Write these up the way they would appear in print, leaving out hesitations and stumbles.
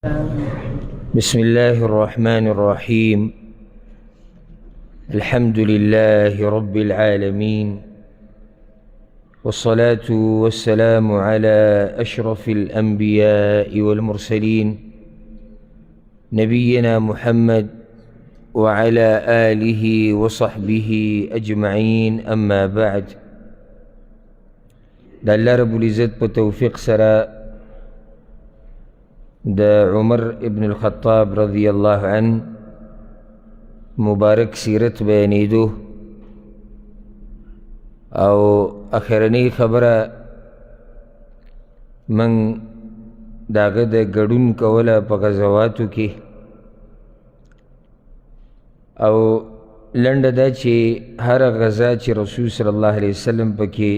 بسم الله الرحمن الرحيم. الحمد لله رب العالمين، والصلاة والسلام على أشرف الأنبياء والمرسلين نبينا محمد وعلى آله وصحبه أجمعين. أما بعد، دا الله رب العزت په توفیق سره دا عمر ابن الخطاب رضی الله عنه مبارک سیرت بیانیدو او اخرنی خبره من داغه د ګډون کوله په غزواتو کې، او لنډه دا چې هر غزا چې رسول صلی الله علیه وسلم پکې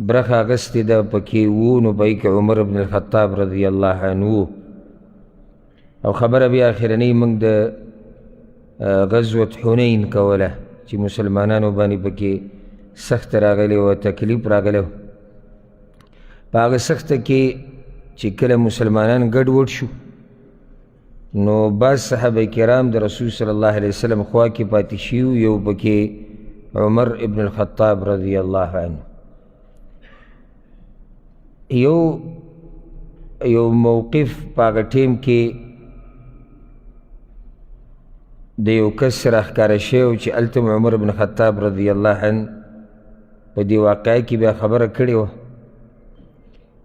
برخه اخیستې ده پکې وو، نو په کې عمر بن الخطاب رضی الله عنه. او خبره بیا اخرنی موږ د غزوة حنین کوله چې مسلمانانو باندې پکې سخت راغلی و، تکلیف راغلی و. په هغه سخته کې چې کله مسلمانان ګډوډ شو، نو بعض صحابه کرام د رسول صلی الله علیه وسلم خوا کې پاتې شي، یو پکې عمر ابن الخطاب رضی الله عنه. یو موقف په هغه ټیم کې د یو کس راښکاره شوی چې هلته عمر بن خطاب رضی الله عنه په دې واقعه کې بیا خبره کړې وه،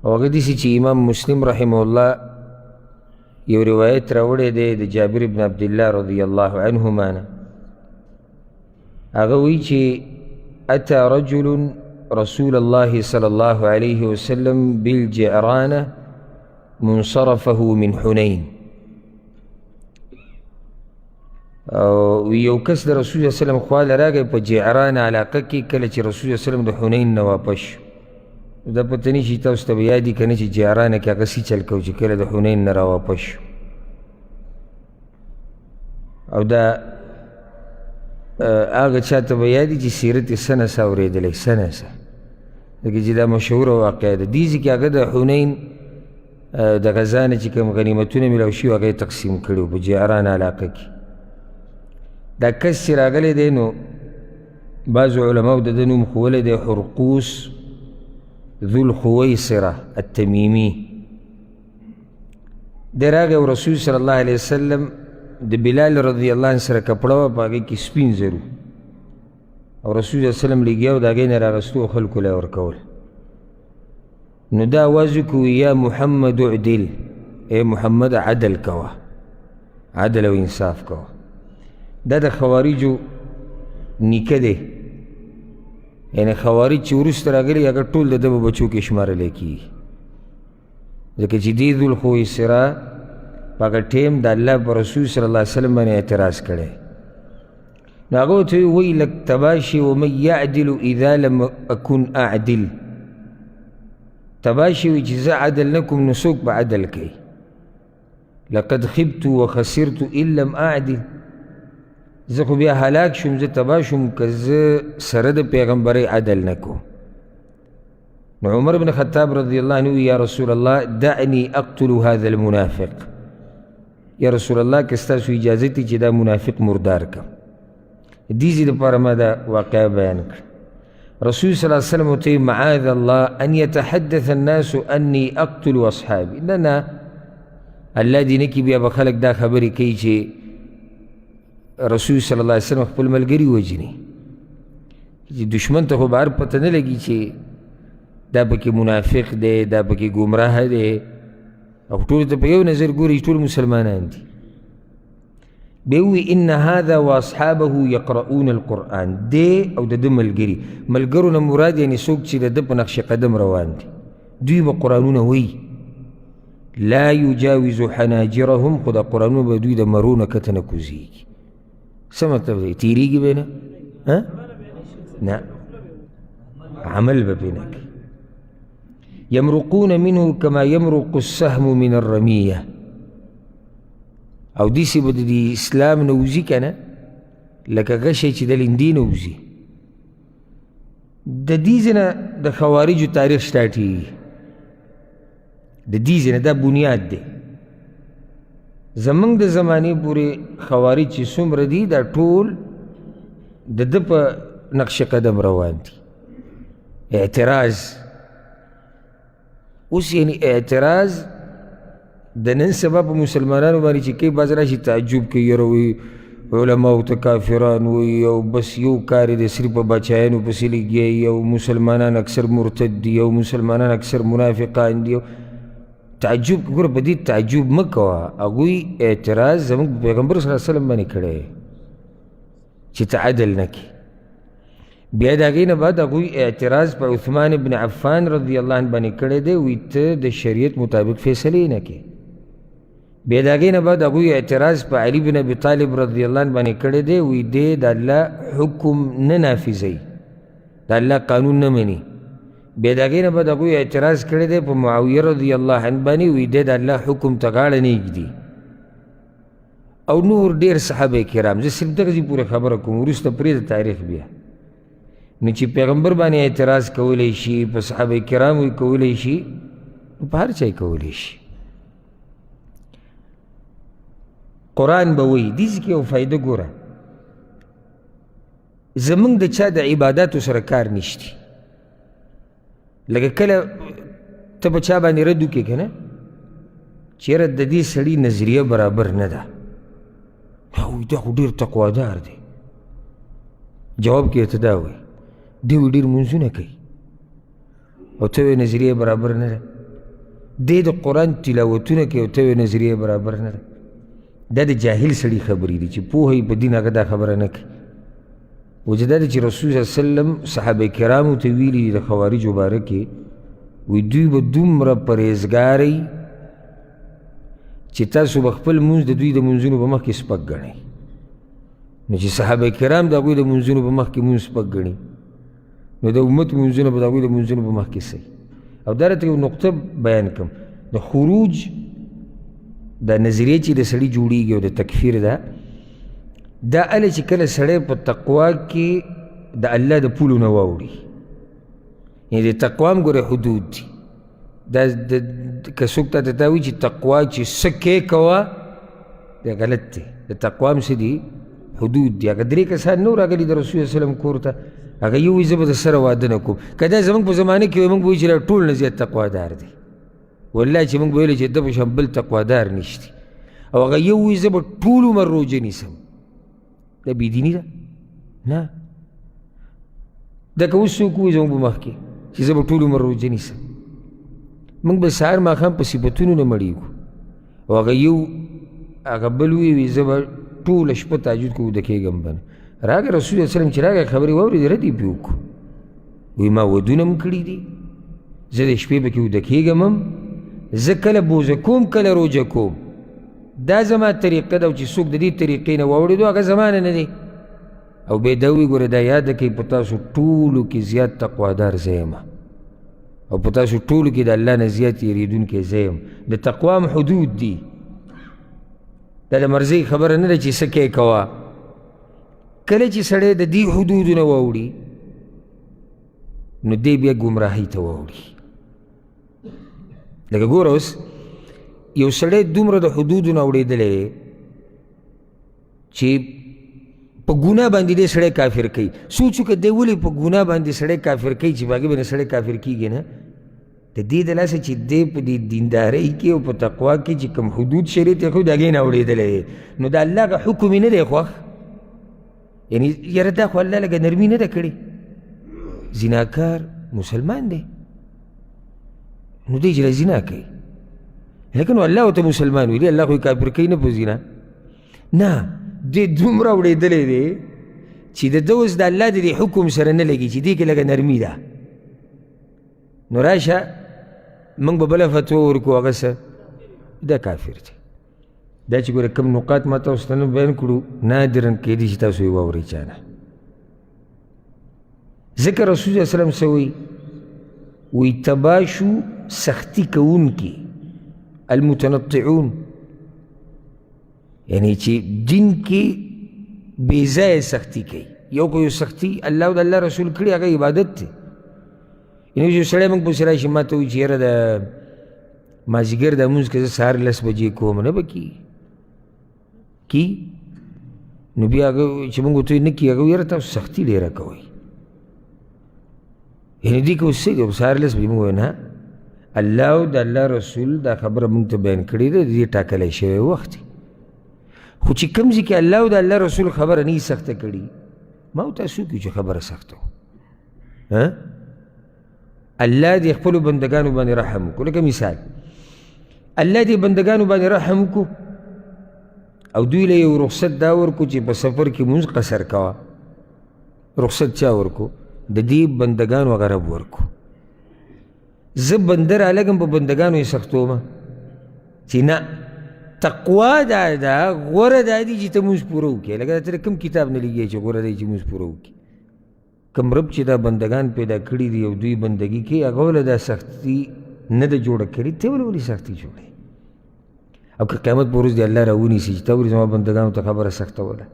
او هغه داسې چې امام مسلم رحمه الله یو روایت راوړی دی د جابر بن عبدالله رضی الله عنهما نه. هغه وایي چې اتی رجل رسول الله صلى الله عليه وسلم بالجعرانة منصرفه من حنين. او یو کس د رسول صلی الله علیه وسلم خواله راغی په جعران علاقه کې کله چې رسول صلی الله علیه وسلم د حنین نه واپس شو. دا پته نه شي تاسو ته به یاد وي که نه چې جعرانه کې هغه څه چل کو چې کله د حنین نه راواپس شو. او دا هغه چاته به یاد وي چې سیرت یې څه نسه اورېدلی، څه نسه، ځکه چې دا مشهوره واقعه ده. دیزې کې هغه د حنین د غزا نه چې کوم غنیمتونه میلاو شوي هغه یې تقسیم کړي په جعران علاقه کې. دا کس چې راغلی دی، نو بعضو علماو د ده نوم ښولی دی حرقوس ذو الخویصره التمیمی. دی راغی او رسول صلی الله علیه وسلم د بلال رضی الله عنه سره کپړه وه، په هغې کې سپین زرو، او رسول صلی الله علیه وسلم لګیا و د هغې نه راغستو او خلکو له یې ورکول. نو دا آواز وکړو یا محمد اعدل، ای محمد عدل کوه، عدل او انصاف کوه. دا د خوارجو نیکه دی، یعنی خوارج چې وروسته راغلي هغه ټول د ده په بچو کې شمارلی کېږي، ځکه چې دې ذوالخویصره په هغه ټیم د الله په رسول صلی الله علیه وسلم باندې اعتراض کړی. نو هغه ورته وایي ویلک تباشي ومن یعدل اذا لم اکن اعدل. تباشي وایي چې زه عدل نه کوم نو څوک به عدل کوي. لقد خبت وخسرت ان لم اعدل. زه خو بیا هلاک شوم، زه تباه شوم که زه سره د پیغمبرۍ عدل نه کوم. نو عمر بن خطاب رضی الله عنه یا رسول الله دعنی اقتل هذا المنافق. یا رسول الله که ستاسو اجازه تی چې دا منافق مردار کم. دیزی دپاره ما دا واقعه بیان کړ. رسول صلی الله علیه وسلم ورته معاذ الله ان یتحدث الناس انی اقتل اصحابي. نه نه، الله دې نه کي بیا به خلک دا خبرې کوي چې رسول صلی الله علیه وسلم خپل ملګري وجني، چې دشمن ته خو به هر پته نه لګي چې دا پکې منافق دی، دا پکې ګمراه دی، او ټولو ته په یو نظر ګوري ټول مسلمانان دي. بیا ووایي ان هذا واصحابه یقرؤون القرآن. دی او د ده ملګري، ملګرو نه مراد یعنې څوک چې د ده په نقش قدم روان دي، دوی به قرآنونه وایي. لا یجاوز حناجرهم، خو دا قرآنونه به دوی د مرو نه کته نه کوزېږي. څه مطلب دی؟ تیریږي به نه؟ نه، عمل به پرې نه کوي. یمرقون منه کما یمرق السهم من الرمیه. او دیسې به د اسلام نه وځي که نه، لکه غشی چې د لیندې نه وځي. د دې ځای نه د خوارجو تاریخ سټارټېږي، د دې ځای نه دا بنیاد دی. زمونږ د زمانې پورې خوارج چې څومره دي دا ټول د ده په نقش قدم روان دي. اعتراض اوس یعنی اعتراض د نن سبا په مسلمانانو باندې چې کوي بعض راشي تعجب کوي یاره وایي علماو ته کافران وایي او بس یو کار یې دی صرف په بچایانو پسې لګیا او مسلمانان اکثر مرتد دي او مسلمانان اکثر منافقان دي. تعجب ګوره په دې تعجب مه کوه. هغوی اعتراض زموږ په پیغمبر صلی الله علیه وسلم باندې کړی چې ته عدل نه کړې. بیا د هغې نه بعد هغوی اعتراض په عثمان بن عفان رضی الله عنه باندې کړی دی وایي ته د شریعت مطابق فیصلې نه کړې. بیا د هغې نه بعد هغوی اعتراض په علي بن ابي طالب رضی الله عنه باندې کړی دی وایي دی د الله حکم نه نافظوي، د الله قانون نه مني. بیا د هغې نه بعد هغوی اعتراض کړی دی په معاویه رضی الله عنه باندې وایي دی د الله حکم ته غاړه نه ږدي. او نور ډېر صحابه کرام. زه صرف دغسې پورې خبره کوم، وروسته پرېږده تاریخ بیا. نو چې پیغمبر باندې اعتراض کولی شي، په صحابه کرامو یې کولی شي، په هر چا یې کولی شي. قرآن به وایي دې کې یو فایده ګوره، زمونږ د چا د عباداتو سره کار نشتی. لکه کله ته په چا باندې رد وکړې که نه چې یاره د دې سړي نظریه برابر نه ده، دا خو ډېر تقوادار دی. جواب کې ورته دا وایي دی ډېر لمونځونه کوي او ته وایې نظریه برابر نه ده. دی د قرآن تلاوتونه کوي او ته وایې نظریه برابر نه ده. دا د جاهل سړي خبرې دي چې پوهه یې په دین هغه دا خبره نه کوي. وجه دا ده چې رسول صلی الله علیه وسلم صحابه کرامو ته ویلي دي د خوارجو باره کې وایي دوی به دومره پرهیزګارئ چې تاسو به خپل لمونځ د دوی د لمونځونو په مخ کې سپک ګڼئ. نو چې صحابه کرام د هغوی د لمونځونو په مخ کې لمونځ سپک ګڼي نو د امت لمونځونه به د هغوی د لمونځونو په مخ کې صحیح. او دا راته یو نقطه بیان کړم، د خروج دا نظریه چې د سړي جوړیږي او د تکفیر ده، دا هله چې کله سړی په تقوا کې د الله د پولو نه واوړي. یعنې د تقوا هم ګوره حدود دي. دا که څوک تاته دا وایي چې تقوا چې څه کې کوه دا غلط دی. د تقوا هم څه دي؟ حدود دي. هغه درې کسان نو راغلي د رسول الله وسلم کور ته، هغه یو وایي زه به د سره واده نه کوم. که دا زموږ په زمانه کې وایي موږ به وایي چې دا ټول نه زیات تقوادار دی. والله چې موږ به ویلی چې ده په شان بل تقوادار نشتی. او هغه یو وایي زه به ټول عمر روژه نیسم. دا بېدیني ده؟ نه. دا که اوس څوک وایي زموږ په مخ کې چې زه به ټول عمر روژه نیسم، موږ به سهار ماښام په صفتونو نه مړېږو. او هغه یو هغه بل وایي زه به ټوله شپه تهجد کې ویده کېږم به نه. راغی رسول الله وسلم چې راغی خبرې واورېدې رد یې پرې وکړو. وایي ما ودونه هم کړي دي، زه د شپې پکې ویده کېږم هم، زه کله بوزه کوم کله روژه کوم. دا زما طریقه ده او چې څوک د دې طریقې نه واوړېدو هغه زما نه دی. او بیا دا وایي ګوره دا یاده کوي په تاسو ټولو کې زیات تقوادار زه یم او په تاسو ټولو کې د الله نه زیات یېرېدونکی زه یم. د تقوا هم حدود دي. دا د مرضۍ خبره نه ده چې څه کې کوه. کله چې سړی د دې حدودو نه واوړي نو دی بیا ګمراهۍ ته واوړي. لکه ګوره اوس یو سړی دومره د حدودو نه اوړېدلی دی چې په ګناه باندې دی سړی کافر کوي. سوچ وکړه دی ولې په ګناه باندې سړی کافر کوي چې په هغې باندې سړی کافر کېږي نه؟ د دې د لاسه چې دی په دې دیندارۍ کې او په تقوا کې چې کوم حدود شریعت یې ښود د هغې نه اوړېدلی دی نو د الله هغه حکم یې نه دی خوښ. یعنې یاره دا خو الله لږه نرمي نه ده کړې. زناکار مسلمان دی نو دی چې زنا کوي، لیکن الله ورته مسلمان ویلي، الله خو یې کافر کوي نه په زنا. نه، دی دومره اوړېدلی دی چې د ده اوس د الله د دې حکم سره نه لګي چې دې کې لږه نرمي ده. نو راشه موږ به بله فتوا ورکړو هغه څه دا کافر دی. دا چې ګوره کوم نقاط ما تاسو ته نه بیان کړو نادرا کیدای شي تاسو یې واورئ چا نه. ځکه رسول صلی الله علیه وسلم څه وایي؟ وایي تباه شو سختي کوونکي المتنطعون، یعنی چې دین کې بې ځایه سختي کوي. یو خو یو سختي الله او د الله رسول کړي هغه عبادت دی. یعنی یو سړی موږ پسې راشي ما ته وایي چې یاره د مازدیګر د لمونځ که زه سهار 10 بجې کوم نه به کېږي. کی نو بیا هغه چې موږ ورته نه کي هغه یاره تاسو سختي ډېره کوئ یعنې دې کې اوس څه دي اوس هرلس به موږ نه الله او د الله رسول دا خبره موږ ته بیان کړې ده د دې ټاکلی شوی وخت دی خو چې کوم ځای کې الله او د الله رسول خبره نه سخته کړي ما او تاسو وکړو چې خبره سخته وه الله دې خپلو بندګانو باندې رحم وکړو لکه مثال الله دې بندګانو باندې رحم وکړو او دوی له یو رخصت دا ورکو چې په سفر کې مونځ قصر کوه رخصت چا ورکو د دې بندګانو غرب ورکو زه بنده رالګم په بندګانو یې سختومه چې نه تقوا دا ده غوره دا دي چې ته مونځ پوره وکړې لکه ته کوم کتاب نه لیږې چې غوره دی چې مونځ پوره وکړي کوم رب چې دا بندګان پیدا کړي دي او دوی بندګي کوي هغه ولې دا سختي نه ده جوړه کړې ته ولې سختي جوړې او که قیامت په ورځ دی الله راونیسي چې ته ولې زما بندګانو ته خبره سخته وله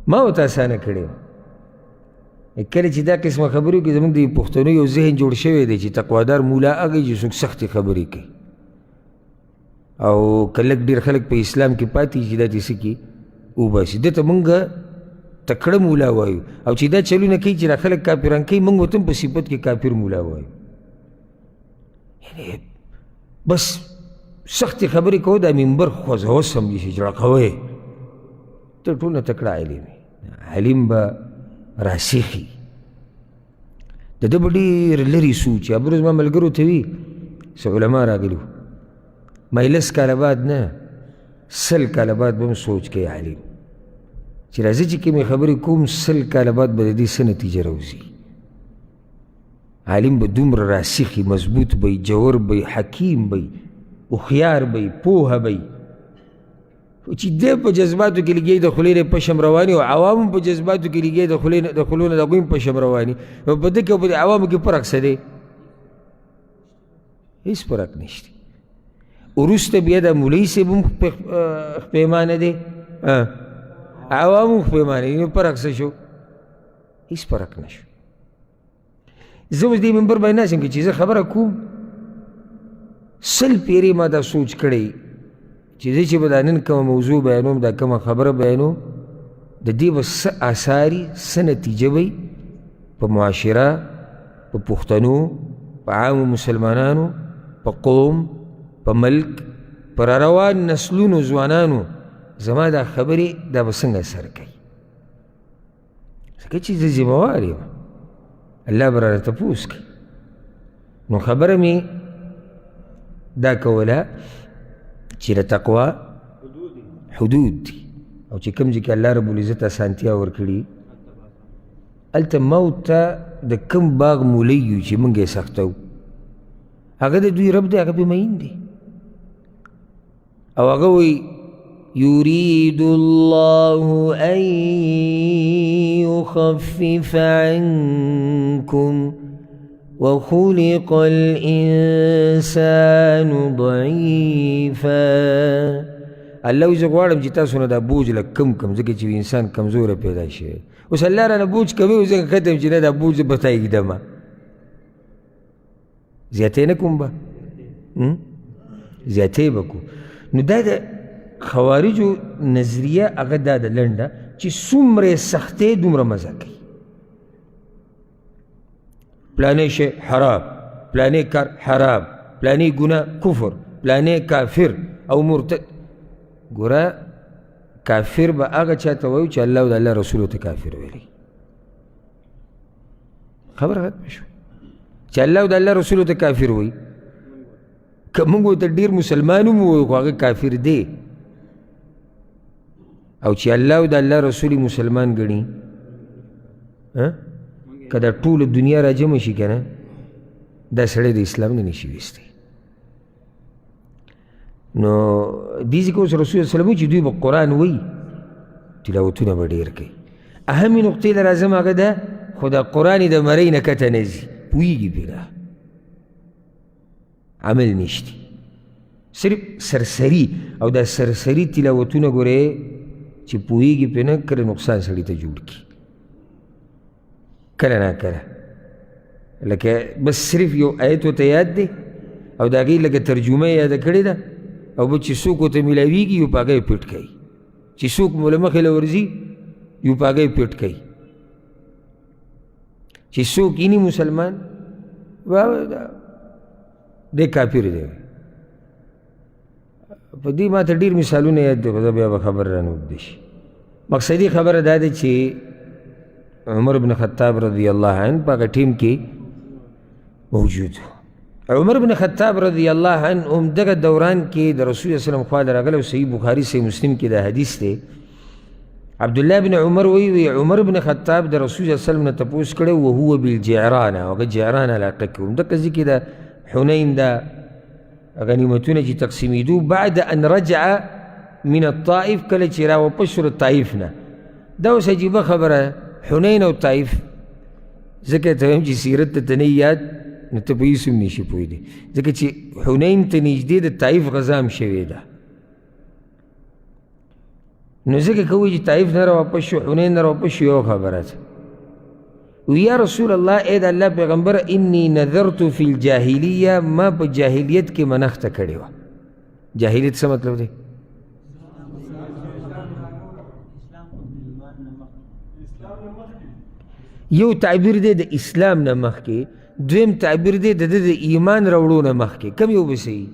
ما ورته اسانه کړې وه کله چې دا قسمه خبرې وکړي زموږ د پښتنو یو ذهن جوړ شوی دی چې تقوادار مولا هغه چې څوک سختې خبرې کوي او که لږ ډېر خلک په اسلام کې پاتې چې دا دې څه کړي وباسي ده ته مونږ تکړه مولا وایو او چې دا چلونه کوي چې دا خلک کافران کوي مونږ ورته هم په صفت کې کافر مولا وایو یعنې بس سختې خبرې کوو دا منبر خوځوه سمجي چې جړقوی ته ټولنه تکړه عالم عالم به راسخي د ده به ډېر لرې سوچ یا بروز ما ملګرو ته وي څه علما راغلي ما یې 10 کاله بعد نه 100 کاله بعد به هم سوچ کوي عالم چې راځه چې کومې خبرې کوم 100 کاله بعد به د دې څه نتیجه راوځي عالم به دومره راسخي مضبوط به جوور به حکیم به هوښیار به پوهه به چې دی په جذباتو کې لګي د خولې نه پشم رواني او عوامو په جذباتو کې لګي د خولو نه د هغوی هم پشم رواني نو په ده کې او په عوامو کې فرق څه دی هېڅ فرق نشته وروسته بیا د مولوي صاحب هم پیمانه دی عوامو پیمانه دی نو فرق څه شو هېڅ فرق نه شو زه اوس دې منبر باندې ناست یم که چې زه خبره کوم 100 پیرې ما دا سوچ کړی چې زه چې به دا نن کومه موضوع بیانوم دا کومه خبره بیانوم د دې به څه اثاري څه نتیجه به په معاشره په پښتنو په عامو مسلمانانو په قوم په ملک په راروان نسلونو ځوانانو زما دا خبرې دا به څنګه اثر کوي ځکه چې زه ذمهوار یم الله به رانه تپوس کوي نو خبره مې دا کوله چې د تقوا حدود دي او چې کوم ځای کې الله رب العزت اسانتیا ورکړي هلته موت ته د کوم باغ مولی یو چې موږ یې سختو هغه د دوی رب دی هغه به مین دی او هغه وایي يريد الله أن يخفف عنكم وخلق الإنسان ضعيفا الله زه غواړم چې تاسو نه دا بوج لږ کم کم ځکه چې انسان کمزوره پیدا شوی اوس الله رانه بوج کوي او زه ختم چې نه دا بوج به تا ږدمه زیاتې نه کوم به زیاتې به کو نو دا د خوارجو نظریه هغه دا د لنډه چې څومره سختې دومره مزه کوي پلانې شی حرام پلانې کار حرام پلانې ګناه کفر پلانې کافر او مرتد ګوره کافر به هغه چا ته وایو چې الله او د الله رسولو ته کافر ویلی خبره ختمه شوه چې الله او د الله رسولو ته کافر وایي که موږ ورته ډېر مسلمان هم ووایو خو هغه کافر دی او چې الله او د الله رسول مسلمان ګڼي که دا ټوله دنیا را جمع شي که نه دا سړی د اسلام نه نشي ویستی نو دې ځکه اوس رسول سلم چې دوی به قرآن وایي تلاوتونه به ډېر کوي اهمې نقطې له راځم هغه ده خو دا قرآن یې د مرۍ نه کته نه ځي پوهېږي پرې نه عمل نشتی صرف سرسری او دا سرسری تلاوتونه ګورې چې پوهېږي پرې نه کله نقصان سړي ته جوړ کړي کله نه کله لکه بس صرف یو آیت ورته یاد دی او د هغې لکه ترجمه یې یاده کړې ده او بس چې څوک ورته میلاویږي یو په هغه یې پټ کوي چې څوک مو له مخې له ورځي یو په هغه یې پیټ کوي، چې څوک یې ني مسلمان دی کافر دی. په دې ما ته ډېر مثالونه یاد دي، خو زه بیا به خبره رانه اوږده شي. مقصدي خبره دا ده چې عمر بن خطاب رضی الله عنه په هغه ټیم کې موجود و. عمر بن خطاب رضی الله عنه هم دغه دوران کې د رسول صلی الله علیه وسلم خوا ته راغلی، صحیح بخاري صحیح مسلم کې دا حدیث دی. عبدالله بن عمر وی عمر بن خطاب د رسول صلی الله علیه وسلم نه تپوس کړی وهو بالجعران، هغه جعران علاقه کې هم دغه ځای کې د حنین دا غنیمتونه چې تقسیمېدو بعد ان رجع من الطائف، کله چې راواپس شو طائف نه. دا اوس عجیبه خبره، حنین او طائف، ځکه ته وایم چې سیرت ته نه یاد نو ته په هېڅ هم نشي پوهېدی، ځکه چې حنین ته نږدې د طائف غزا هم شوې ده. نو ځکه که وایي چې طائف نه راواپس شو حنین نه راواپس شو یو خبره ده. وی یا رسول الله ای د الله پیغمبر انی نذرت فی الجاهلیه، ما په جاهلیت کې منښته کړې وه. جاهلیت څه مطلب دی؟ یو تعبیر دی د اسلام نه مخکې، دویم تعبیر دی د د ایمان راوړو نه مخکې. کم یو به صحیح؟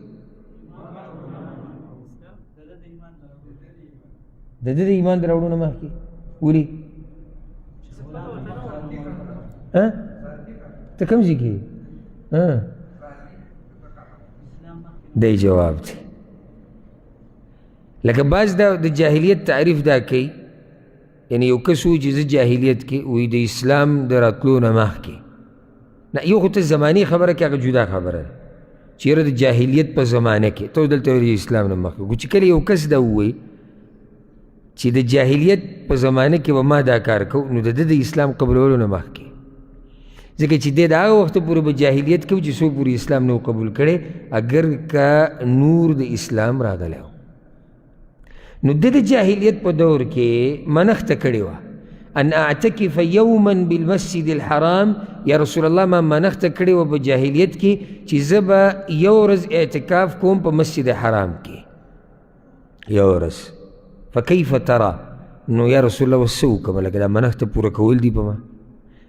د د ایمان د راوړو نه مخکې. ولې ته کوم ځای کې دی جواب دی. لکه بعض دا د جاهلیت تعریف دا کوي، یعنی یو کس وایي چې زه جاهلیت کې وایي د اسلام د راتلو نه مخکې. نه، یو خو ته زماني خبره کې هغه جدا خبره ده چې یاره د جاهلیت په زمانه کې ته دلته وایي اسلام نه مخکې. خو چې کله یو کس دا ووایي چې د جاهلیت په زمانه کې به ما دا کار کوو، نو د د اسلام قبولولو نه مخکې، ځکه چې دی د هغه وخته پورې به جاهلیت کوي چې څوک پورې اسلام نه و قبول کړی اگر که نور د اسلام راغلی و. نو د جاهلیت په دور کې منښته کړې وه ان اعتکف یوما بالمسجد الحرام. یا رسول الله ما منښته کړې وه په جاهلیت کې چې زه به یو ورځ اعتکاف کوم په مسجد حرام کې، یو ورځ. فکیف ترى؟ نو یا رسول الله وس څه وکړم؟ لکه دا منښته پوره کول دي په ما.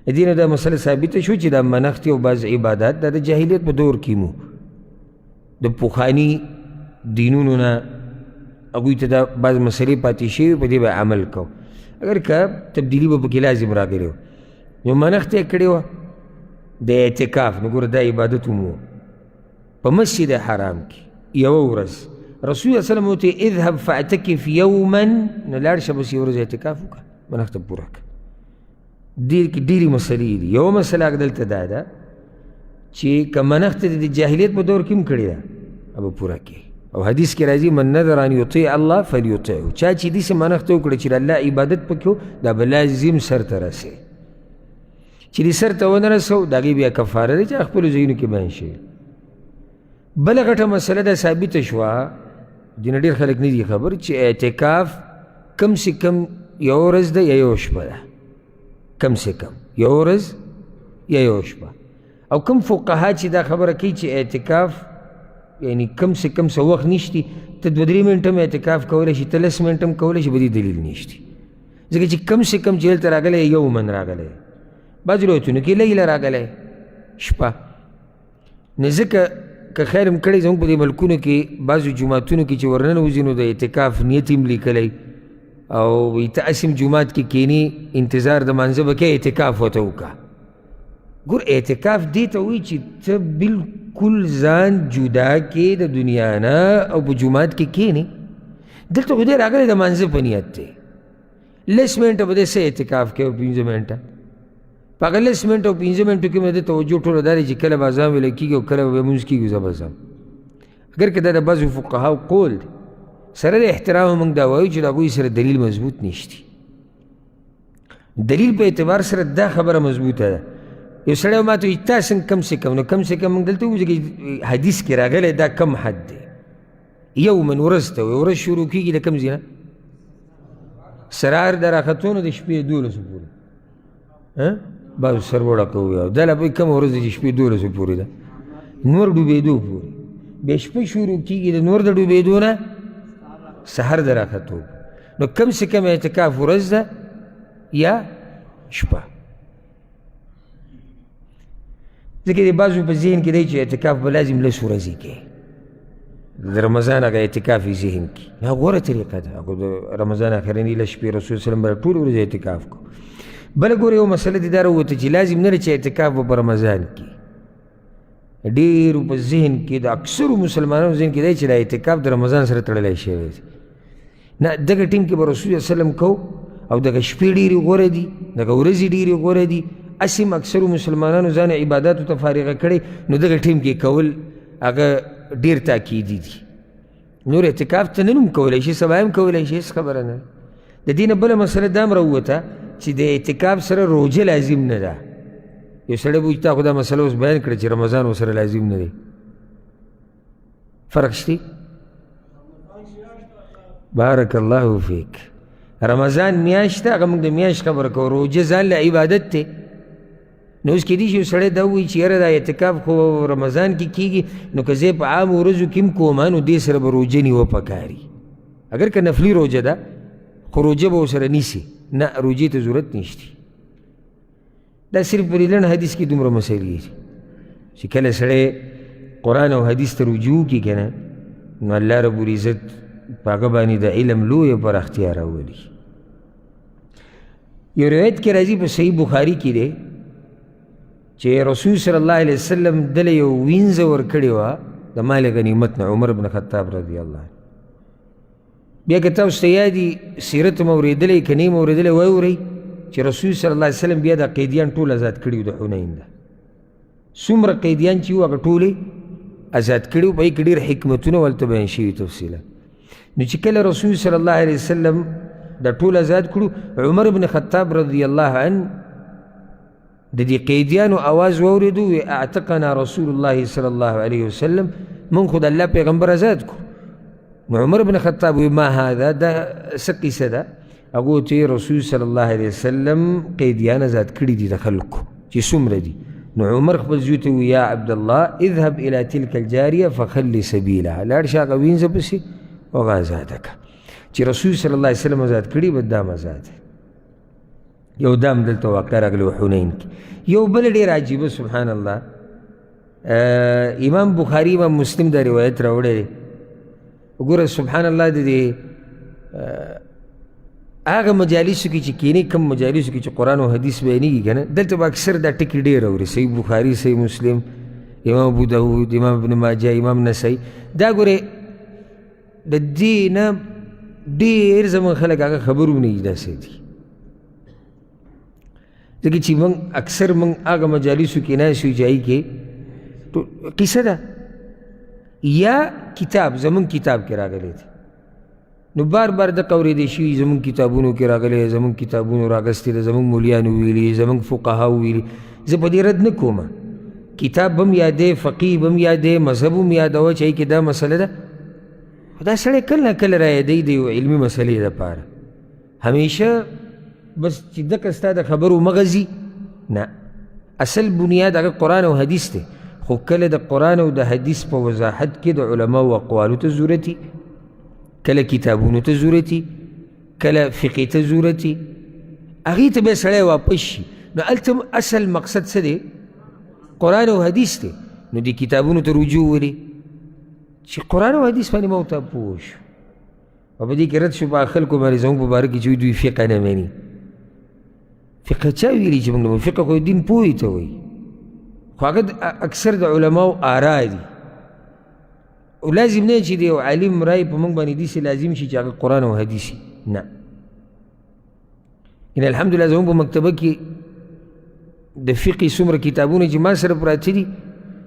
دې نه دا مسله ثابته شو چې دا منښتې او بعض عبادات دا د جاهلیت په دور کې مو د پخواني دینونو نه هغوی ته دا بعض مسلې پاتې شوي، په دې به عمل کو. اگر که تبدیلي به پکې لازم راغلی و، نو منښت یې کړې وه د اعتکاف. نو ګوره دا عبادت هم و په مسجد حرام کې یوه ورځ. رسول الله صلی الله علیه وسلم ورته اذهب فاعتکف یوما، نو لاړ شه بس یوه ورځ اعتکاف وکړه، منښته پوره کړه. ډېرې مسلې دي. یوه مسله دلته دا ده چې که منښته د جاهلیت په دور کې هم کړې ده به پوره کړي. او حدیث کې راځي من نذر ان یطیع الله فلیطیعه، چا چې داسې منښته وکړه چې د الله عبادت پکې و دا به لازم سر ته رسي. چې دې سر ته ونه رسو د هغې بیا کفاره دی چې خپلو ځایونو کې بیان شوي. بله غټه مسله ده ثابته شوه، دې نه ډېر خلک نه دي خبر، چې اعتکاف کم سے کم یو ورځ ده یا یو شپه ده، کم سے کم یو ورځ یا یو شپه. او کم فقها چې دا خبره کوي چې اعتکاف یعنی کم سے کم څه وخت نشتی، ته 2-3 منټه هم اعتکاف کولی شي، ته 10 منټه هم کولی شي، په دې دلیل نشتی. ځکه چې کم سے کم چې هلته راغلی یومن راغلی، بعضې روایتونو کې لیله راغلی شپه. نو ځکه که خیر هم کړی زموږ په دې ملکونو کې بعضو جوماتونو کې چې ورننوځي نو د اعتکاف نیت هم لیکلی او وایي ته هسې هم جومات کې کینې انتظار د مانځه به کوې اعتکاف ورته وکړه. ګور اعتکاف دې ته وایي چې ته بالکل ځان جدا کې د دنیا نه او په جومات کې کینې. دلته خو دې راغلی د مانځه په نیت دی، 10 منټه به دې څه اعتکاف کوې او 15 منټه. په هغه 10 منټه او 15 منټو کې مې د توجه ټوله دا دی چې کله به اذان ویله کېږي او کله به لمونځ کېږي زه به ځم. اگر که دا د بعضو فقهاو قول دی، سره د احترام موږ دا وایو چې د هغوی سره دلیل مضبوط نشتی. دلیل په اعتبار سره دا خبره مضبوطه ده. یو سړی ما ته وایي تا څنګه کم سے کم، نو کم سے کم موږ دلته ووایو چې حدیث کې راغلی دا کم حد دی. یومن ورځ ته وایي، ورځ شروع کېږي د کوم ځای نه؟ سرار د راختو نه د شپې 12 پورې. بعضو سربوړه کوي او دا لا به کومه ورځ چې شپې 12 پورې ده، نور ډوبېدو پورې. بیا شپه شروع کېږي د نور د ډوبېدو نه سحر د راختو. نو کم سے کم اعتکاف ورځ ده یا شپه. ځکه د بعضو په ذهن کې دی چې اعتکاف به لازم 10 ورځې کوي، د رمضان هغه اعتکاف یې ذهن کې، هغه غوره طریقه ده. هغه د رمضان آخرني 10 شپې رسول وسلم به ټولې ورځې اعتکاف کو. بله ګوره یو مسله دې دا راووته چې لازم نه ده چې اعتکاف به په رمضان کې. ډېرو په ذهن کې د اکثرو مسلمانانو ذهن کې دی چې دا اعتکاف د رمضان سره تړلی شوی دی. نه، دغه ټیم کې به رسول وسلم کو او دغه شپې ډېرې غوره دي، دغه ورځې ډېرې غوره دي. اسیم اکثرو مسلمانانو ځان عباداتو ته فارغه کړی، نو دغه ټیم کې کول هغه ډېر تاکیدي دي. نور اعتکاف ته نن هم کولی شي، سبا هم کولی شي، هېڅ خبره نه. د دې نه بله مسله دا هم راووته چې د اعتکاف سره روژه لازم نه ده. یو سړی به وایي تا خو دا مسله اوس بیان کړه چې رمضان ورسره لازم نه دی. فرق شته؟ بارک الله فیک. رمضان میاشت ده، هغه موږ د میاشت خبره کوو. روژه ځان له عبادت دی. نو اوس کیدای شي یو سړی دا ووایي چې یاره دا اعتکاف خو رمضان کې کېږي، نو که زه په عامو ورځو کې هم کوم نو دې سره به روژه نیوه پکاري. اگر که نفلي روژه ده خو روژه به ورسره نیسي. نه، روژې ته ضرورت نشته. دا صرف په دې لنډ حدیث کې دومره مسایل دي چې کله سړی قرآن او حدیث ته رجوع کړي که نه، نو الله رب العزت په هغه باندې د علم لویه پراختیا راولي. یو روایت کې راځي په صحیح بخاري کې دی چې رسول صلی الله علیه وسلم دله یو وینځه ورکړې وه د مال غنیمت نه، عمر بن خطاب رضی الله عنه. بیا که تاسو ته یادي سیرت مو اورېدلی که نه یې مو اورېدلی واورئ چې رسول صلی الله علیه وسلم بیا دا قیدیان ټول آزاد کړي وو د حنین ده. څومره قیدیان چې وو هغه ټولې آزاد کړي وو. په هغې کې ډېر حکمتونه ولته بیان شوي تفصیلا. نو چې کله رسول صلی الله علیه وسلم دا ټول آزاد کړو، عمر بن خطاب رضی الله عنه د دې قیدیانو آواز واورېدو، وی اعتقنا رسول الله صلی الله علیه وسلم، من خو د الله پیغمبر آزاد کړو. نو عمر بن خطاب وی ما هذا، دا څه قیسه ده؟ هغه ورته رسول صلی الله علیه وسلم قیدیان آزاد کړي دي د خلکو چې څومره دي. نو عمر خپل زوی ته وی یا عبدالله اذهب الى تلك الجاریه فخلي سبیلها، لاړ شه هغه وینځه پسې او هغه ازاده کړه. چې رسول صلی الله علیه وسلم آزاد کړي به دام آزاد. یو دام دلته واقع راغلی و حنین کې. یو بل ډېر عجیبه سبحان الله، امام بخاري امام مسلم دا روایت راوړی دی. وګوره سبحان الله د دې هغه مجالسو کې چې کینې کم مجالسو کې چې قرآن او حدیث بیانېږي که نه، دلته به اکثر دا ټکي ډېر اوري. صحیح بخاري، صحیح مسلم، امام ابو داود، امام ابن ماجه، امام نسائی. دا ګورې د دې نه ډېر زموږ خلک هغه خبر هم نه دي داسې دي. ځکه چې موږ اکثر موږ هغه مجالسو کې ناست یو چې هغې کې قصه ده یا کتاب زموږ کتاب کې راغلی دی. نو بار بار دغه اورېدی شوي زموږ کتابونو کې راغلی، زموږ کتابونو راغستې ده، زموږ مولیانو ویلي، زموږ فقهاو ویلي. زه په دې رد نه کوم، کتاب به هم یادی، فقیه به هم یادی، مذهب هم یادوه چې هغې کې دا مسله ده. خو دا سړی کله نه کله رایادوي د یو علمي مسلې دپاره. همیشه بس چې دکه ستا د خبرو مغزي نه، اصل بنیاد هغه قرآن او حدیث دی. خو کله د قرآن او د حدیث په وضاحت کې د علماو اقوالو ته ضرورت وي، کله کتابونو ته ضرورت وي، کله فقې ته ضرورت وي، هغې ته بیا سړی واپس شي. نو هلته اصل مقصد څه دی؟ قرآن او حدیث دی. نو دې کتابونو ته رجوع ولې چې قرآن او حدیث باندې ما ورته پوه شو. او په دې کې رد شو په خلکو باندې زموږ په باره کې چې دوی فقه نه مني. فقه چا ویلي چې موږ نه فقه خو دین پوهې ته وایي، خو هغه اکثر د علماو آرا دي. او لازم نه چې د یو عالم رای په موږ باندې داسې لازم شي چې هغه قرآن او حدیث نه. ان الحمدلله زموږ په مکتبه کې د فقې څومره کتابونه چې ما سره پراته دي،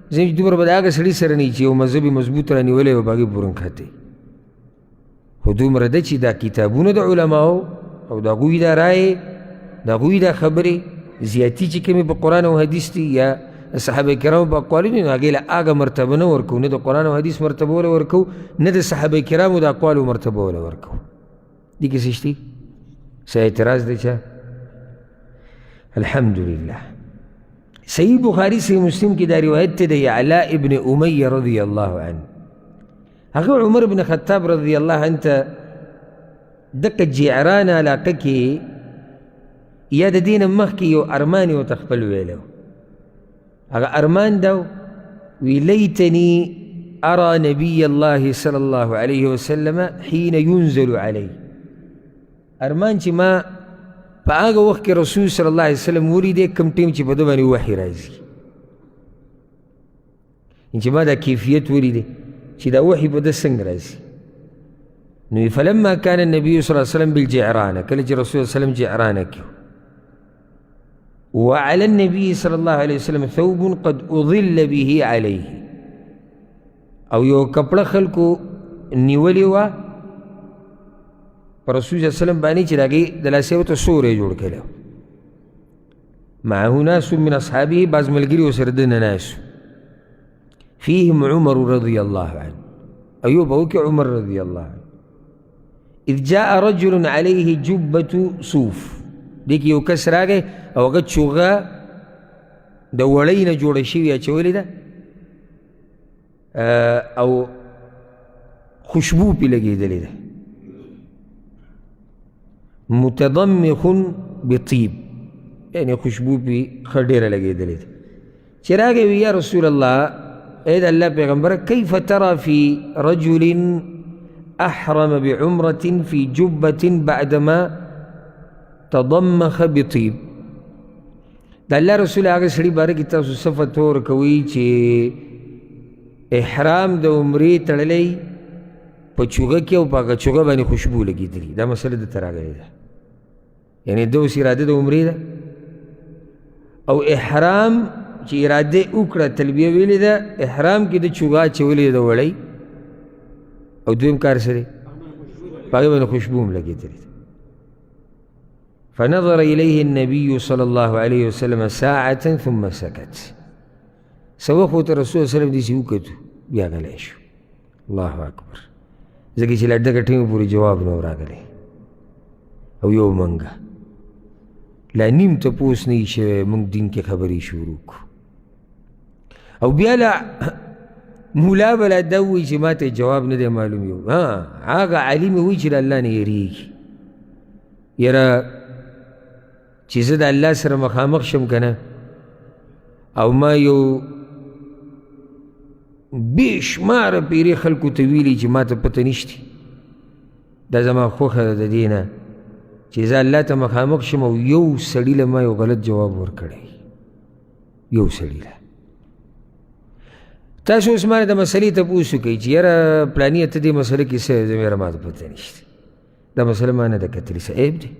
زه دومره به د هغه سړي سره نه چې یو مذهب یې مضبوط رانیولی او په هغې پورې نښتی. خو دومره ده چې دا کتابونه د علماو او د هغوی دا رایې، د هغوی دا خبرې زیاتي چې کومې په قرآن او حدیث دي یا صحابه کرامو په اقوالو دي، نو هغې له هغه مرتبه نه ورکوو، نه د قرآن او حدیث مرتبه وله ورکوو، نه د صحابه کرامو د اقوالو مرتبه وله ورکوو. دې کې څه شته؟ څه اعتراض دی چا؟ الحمدلله. صحیح بخاري صحیح مسلم کې دا روایت ته د یعلا ابن امیه رضی الله عنه. هغه عمر بن خطاب رضی الله عنه ته دک جعران علاقه کې یا د دین مخکې یو ارمان یو تخپل ویلو هغه ارمان دا وی لیتنی ارى نبی الله صلی الله علیه وسلم حين ينزل علیه ارمان چې ما په هغه وخت کې رسول صلی الله علیه وسلم ولیدی کوم ټیم چې په ده باندې وحی راځي چې ما دا کیفیت ولیدی چې دا وحی په ده څنګه راځي نو فلما كان النبي صلى الله عليه وسلم بالجعرانة کله چې رسول صلی الله علیه وسلم جعرانه کې وعلى النبي صلى الله عليه وسلم ثوب قد أظل به عليه او یو کپړه خلکو نیولې وه پر رسول صلی الله علیه وسلم باندې چې د هغې د لاسې ورته سوری جوړ کړی معه ناس من اصحابه بعض ملګري ورسره دننه ناست فيهم عمر رضي الله عنه ایو به وکړي عمر رضي الله عنه اذ جاء رجل عليه جبة صوف دې کې یو کس راغی او هغه چوغه د وړۍ نه جوړه شوې اچولې ده او خوشبو پې لګېدلې ده متضمخ بطیب یعنی خوشبو پې ښه ډېره لګېدلې ده چې راغی وی یا رسول الله ای د الله پیغمبره کیف ترى في رجل احرم بعمرة في جبة بعدما تضمخ بطیب د الله رسول هغه سړي باره کې تاسو څه فتوا ورکوئ چې احرام د عمرې تړلی په چوغه کې او په هغه چوغه باندې خوشبو لګېدلي دا مسله دته راغلې ده یعنې ده اوس اراده د عمرې ده او احرام چې اراده وکړه تلبیه ویلې ده احرام کې د چوغه اچولې ده وړی او دویم کار څه دی په هغې باندې خوشبو هم لګېدلې ده فنظر إليه النبي صلى الله عليه وسلم ساعة ثم سكت سوخوت رسول صلی الله علیه وسلم دې وکتو بیا غلی شو الله اکبر ځکه چې لا ډکه ټیمه پورې جواب نه و راغلی او یو منګه لا نیم تپوس نه یې شوی موږ دین کې خبرې شروع کړو او بیا لا مولا به لا دا ووایي چې ما ته جواب نه دی معلوم یو هغه عالم یې وایي چې د الله نه یېرېږي یاره چې زه د الله سره مخامخ شم که نه او ما یو بې شماره پیرې خلکو ته ویلي چې ما ته پته نشتي دا زما خوښه ده د دې نه چې زه الله ته مخامخ شم او یو سړي له ما یو غلط جواب ورکړی یو سړي له تاسو اوس ما د مسلې تپوس وکئ چې یاره پلاني ته دې مسله کې څه زه یاره ما ته پته نشته دا مسله ما نه ده کتلې څه عیب دی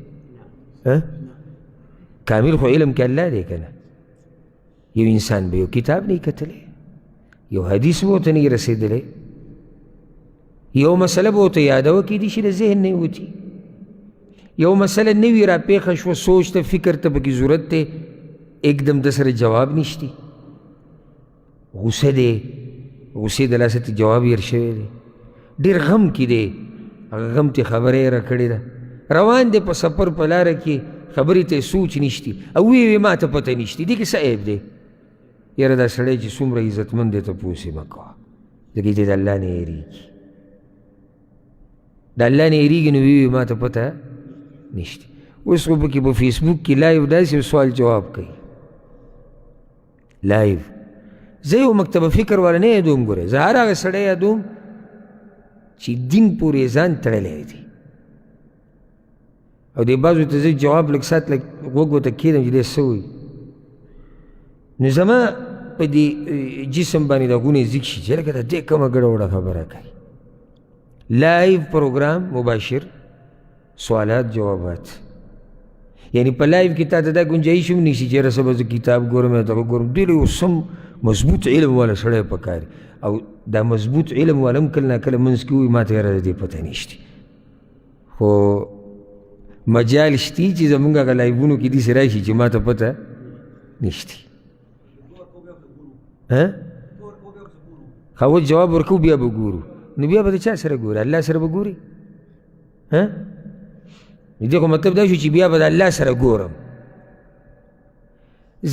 کامل خو علم کې الله دی که نه یو انسان به یو کتاب نه کتلی یو حدیث به ورته نه رسېدلی یو مسله به ورته یادوه کیدای شي د ذهن نه وتي یو مسله نوي را پیښه شوه سوچ ته فکر ته پکې ضرورت دی एकदम د سره جواب نشتی غصه دی غصې د لاسه ته جواب هېر شوی دی ډېر غم کې دی هغه غم ته خبره یې راکړې ده روان دی په سفر په لاره کې خبرې ته سوچ نشتی او وی ما ته پته نشتی دې کې څه عیب دی یاره دا سړی چې څومره عزتمند دی تپوس یې مه کوه ځکه چې د الله نه یېرېږي د الله نه یېرېږي نو وی ما ته پته نشتی اوس خو پکې په فیسبوک کې لایو داسې یو سوال جواب کوي لایو زه یو مکتبه فکر والا نه یادوم ګوره زه هر هغه سړی یادوم چې دین پورې ځان تړلی دی او دې بعضو ته زه جواب لږ ساعت لږ غوږ ورته کښېږدم چې دی څه وایي نو زما په دې جسم باندې دا ګونې ځیږ شي چې لکه د دې کومه ګډه وړه خبره کوي لایو پروګرام مباشر سوالات جوابات یعنی په لایو کې تا ته دا ګنجایش هم نیسي چې یاره څه به زه کتاب ګورم یا دغه ګورم ډېر یو سم مضبوط علم والا سړی پکار او دا مضبوط علم والا هم کله نه کله منځ کې وایي ما ته یاره د دې پته نشتي خو مجال شتی چې زمونږ هغه لایوونو کې داسې راشي چې ما ته پته نشتي ښه اوس جواب ورکوو بیا به ګورو نو بیا به د چا سره ګوري الله سره به ګوري دې خو مطلب دا شو چې بیا به د الله سره ګورم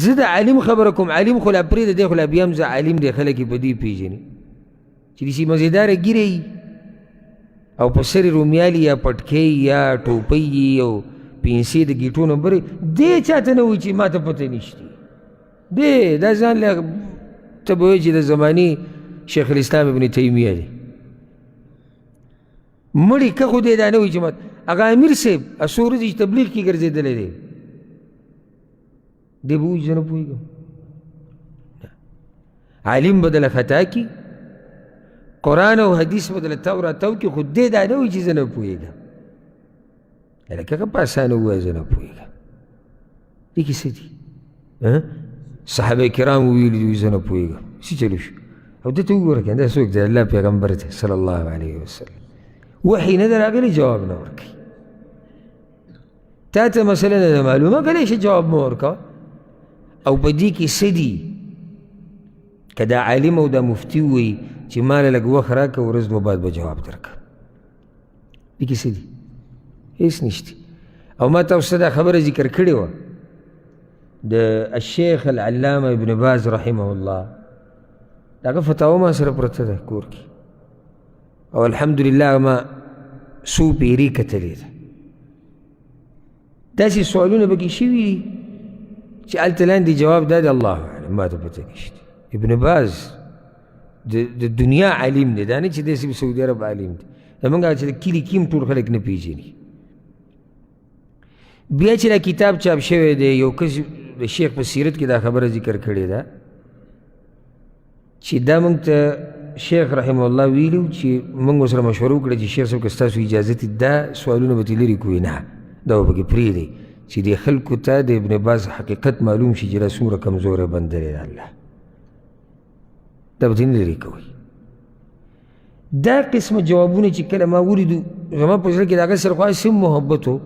زه د عالم خبره کوم عالم خو لا پرېږده دی خو لا بیا هم زه عالم دی خلک یې په دې پېژني چې داسې مزېداره ګیره یي او په سر رومیالي یا پټکۍ یا ټوپۍ او پینسي د ګیټو نمبرې دې چاته نه وایي چې ما ته پته نشته دې دا ځان له ته به وایي چې د زمانې شیخ الاسلام ابن تیمیه دی مړي که خو دې دا نه وایي چې ما هغه امیر صاحب څو ورځې چې تبلیغ کې ګرځېدلی دی دې به وایي زه نه پوهېږم عالم بدله خطا کی قرآن او حدیث بدله تو راتو کی خود دې دا نه وایي چې زه نه پوهېږم لکه هغه په اسانه ووایه زه نه پوهېږم دې کې څه دي صحابه کرام ویلي دي زه نه پوهېږم څه چلو شو او ده ته وګوره که دا څوک دی الله پیغمبر دی صلی الله علیه وسلم وحي نه ده راغلی جواب نه ورکوي تا ته مسله نه ده معلومه کلی شي جواب مه ورکوه او په دې کې څه دي که دا عالم او دا مفتي ووایي چې ما له لږ وخت راکړه ورځ دوه بعد به جواب درکړم دې کې څه دي هېڅ نشته او ما تاسو ته دا خبره ذکر کړې وه د الشیخ العلامه ابن باز رحمه الله د هغه فتاوه ما سره پرته ده کور کې او الحمدلله ما څو پیرې کتلې ده داسې سوالونه پکې شوي دي چې هلته لاندې جواب دا دی الله اعلم ما ته پته نشته ابن باز د دنیا عالم دی دا نه چې داسې سعودي عرب عالم دی زمونږ چې د کلي کې هم ټول خلک نه پېژني بیا چې دا کتاب چاپ شوی دی یو کس د شیخ په سیرت کې دا خبره ذکر کړې ده چې دا موږ ته شیخ رحمه الله ویلي چې موږ ورسره مشوره وکړه چې شیخ صاحب که ستاسو اجازت دا سوالونه به ترې لرې کوي نه دا به پکې پرېږدئ چې دې خلکو ته د ابن باز حقیقت معلوم شي چې دا څومره کمزوری بنده دی د الله دا به ترې نه لرې کوئ دا قسمه جوابونه چې کله ما ولیدو زما په زړه کې د هغه سره خو هسې محبت و